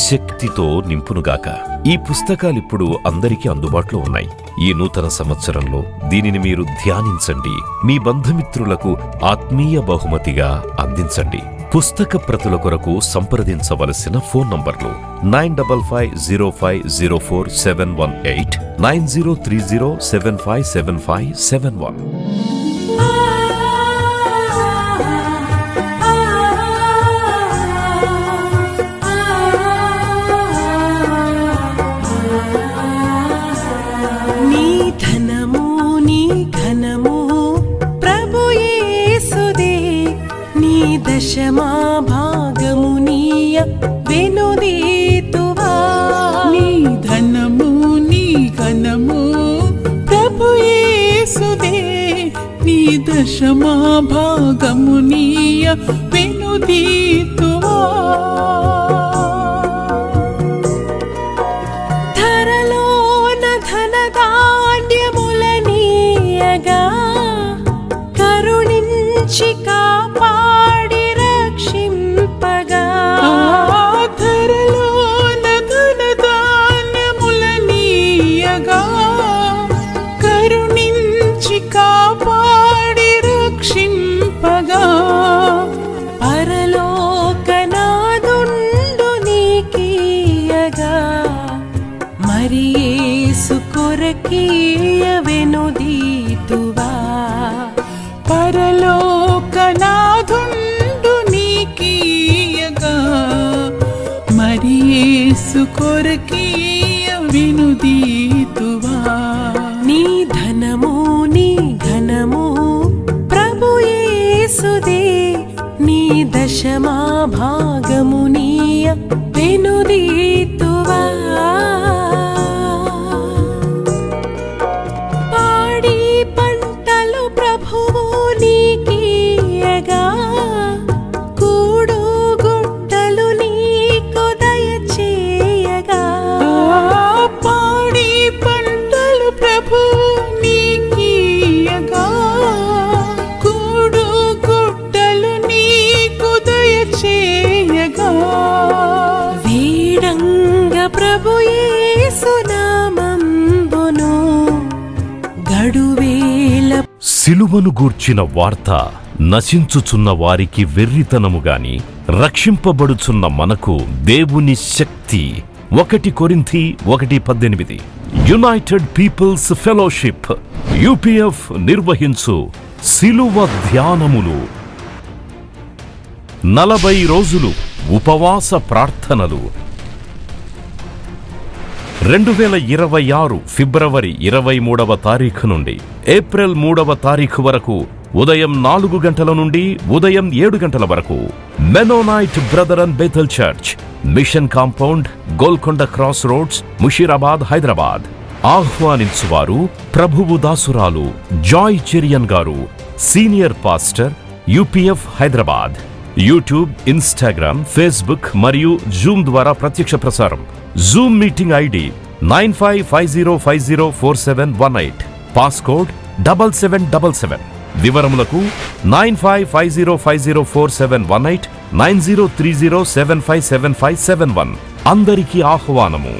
శక్తితో నింపునుగాక. ఈ పుస్తకాలిప్పుడు అందరికీ అందుబాటులో ఉన్నాయి. ఈ నూతన సంవత్సరంలో దీనిని మీరు ధ్యానించండి, మీ బంధుమిత్రులకు ఆత్మీయ బహుమతిగా అందించండి. పుస్తక ప్రతుల కొరకు సంప్రదించవలసిన ఫోన్ నంబర్లు 9550504718, 9030757571. దశమా భాగమునీయ వెనుదీతువా. నీ ధనము నీ ఘనము ప్రభు యేసుదే, నీ దశమా భాగమునీయ వెనుదీతువా. ధరలోన ధనధాన్యములనీయగా కరుణించి కొరకీయ వెనుదీతువా. పరలోకనాథుండు నీకీయగా మరి యేసు కొరకీయ వెనుదీతువా. నీ ధనము నీ ఘనము ప్రభు యేసుదే, నీ దశమా భాగమునీయ వెనుదీతువా. సిలువను గూర్చిన వార్త నశించుచున్న వారికి వెర్రితనముగాని, రక్షింపబడుచున్న మనకు దేవుని శక్తి. 1 కొరింథీ 1:18. యునైటెడ్ పీపుల్స్ ఫెలోషిప్ UPF నిర్వహించు సిలువ ధ్యానములు 40 రోజులు ఉపవాస ప్రార్థనలు. 2026 ఫిబ్రవరి 23వ తారీఖు నుండి ఏప్రిల్ 3వ తారీఖు వరకు ఉదయం 4 గంటల నుండి ఉదయం 7 గంటల వరకు Mennonite brother and Bethel church, mission compound, Golconda cross roads, Musheerabad, Hyderabad. ఆహ్వానించువారు ప్రభువు దాసురాలు Joy Cherian garu, senior pastor, UPF, Hyderabad. YouTube, Instagram, Facebook మరియు జూమ్ ద్వారా ప్రత్యక్ష ప్రసారం. Zoom meeting ID 9550504718, passcode 7777. వివరములకు 9550504718, 9030757571. అందరికీ ఆహ్వానము.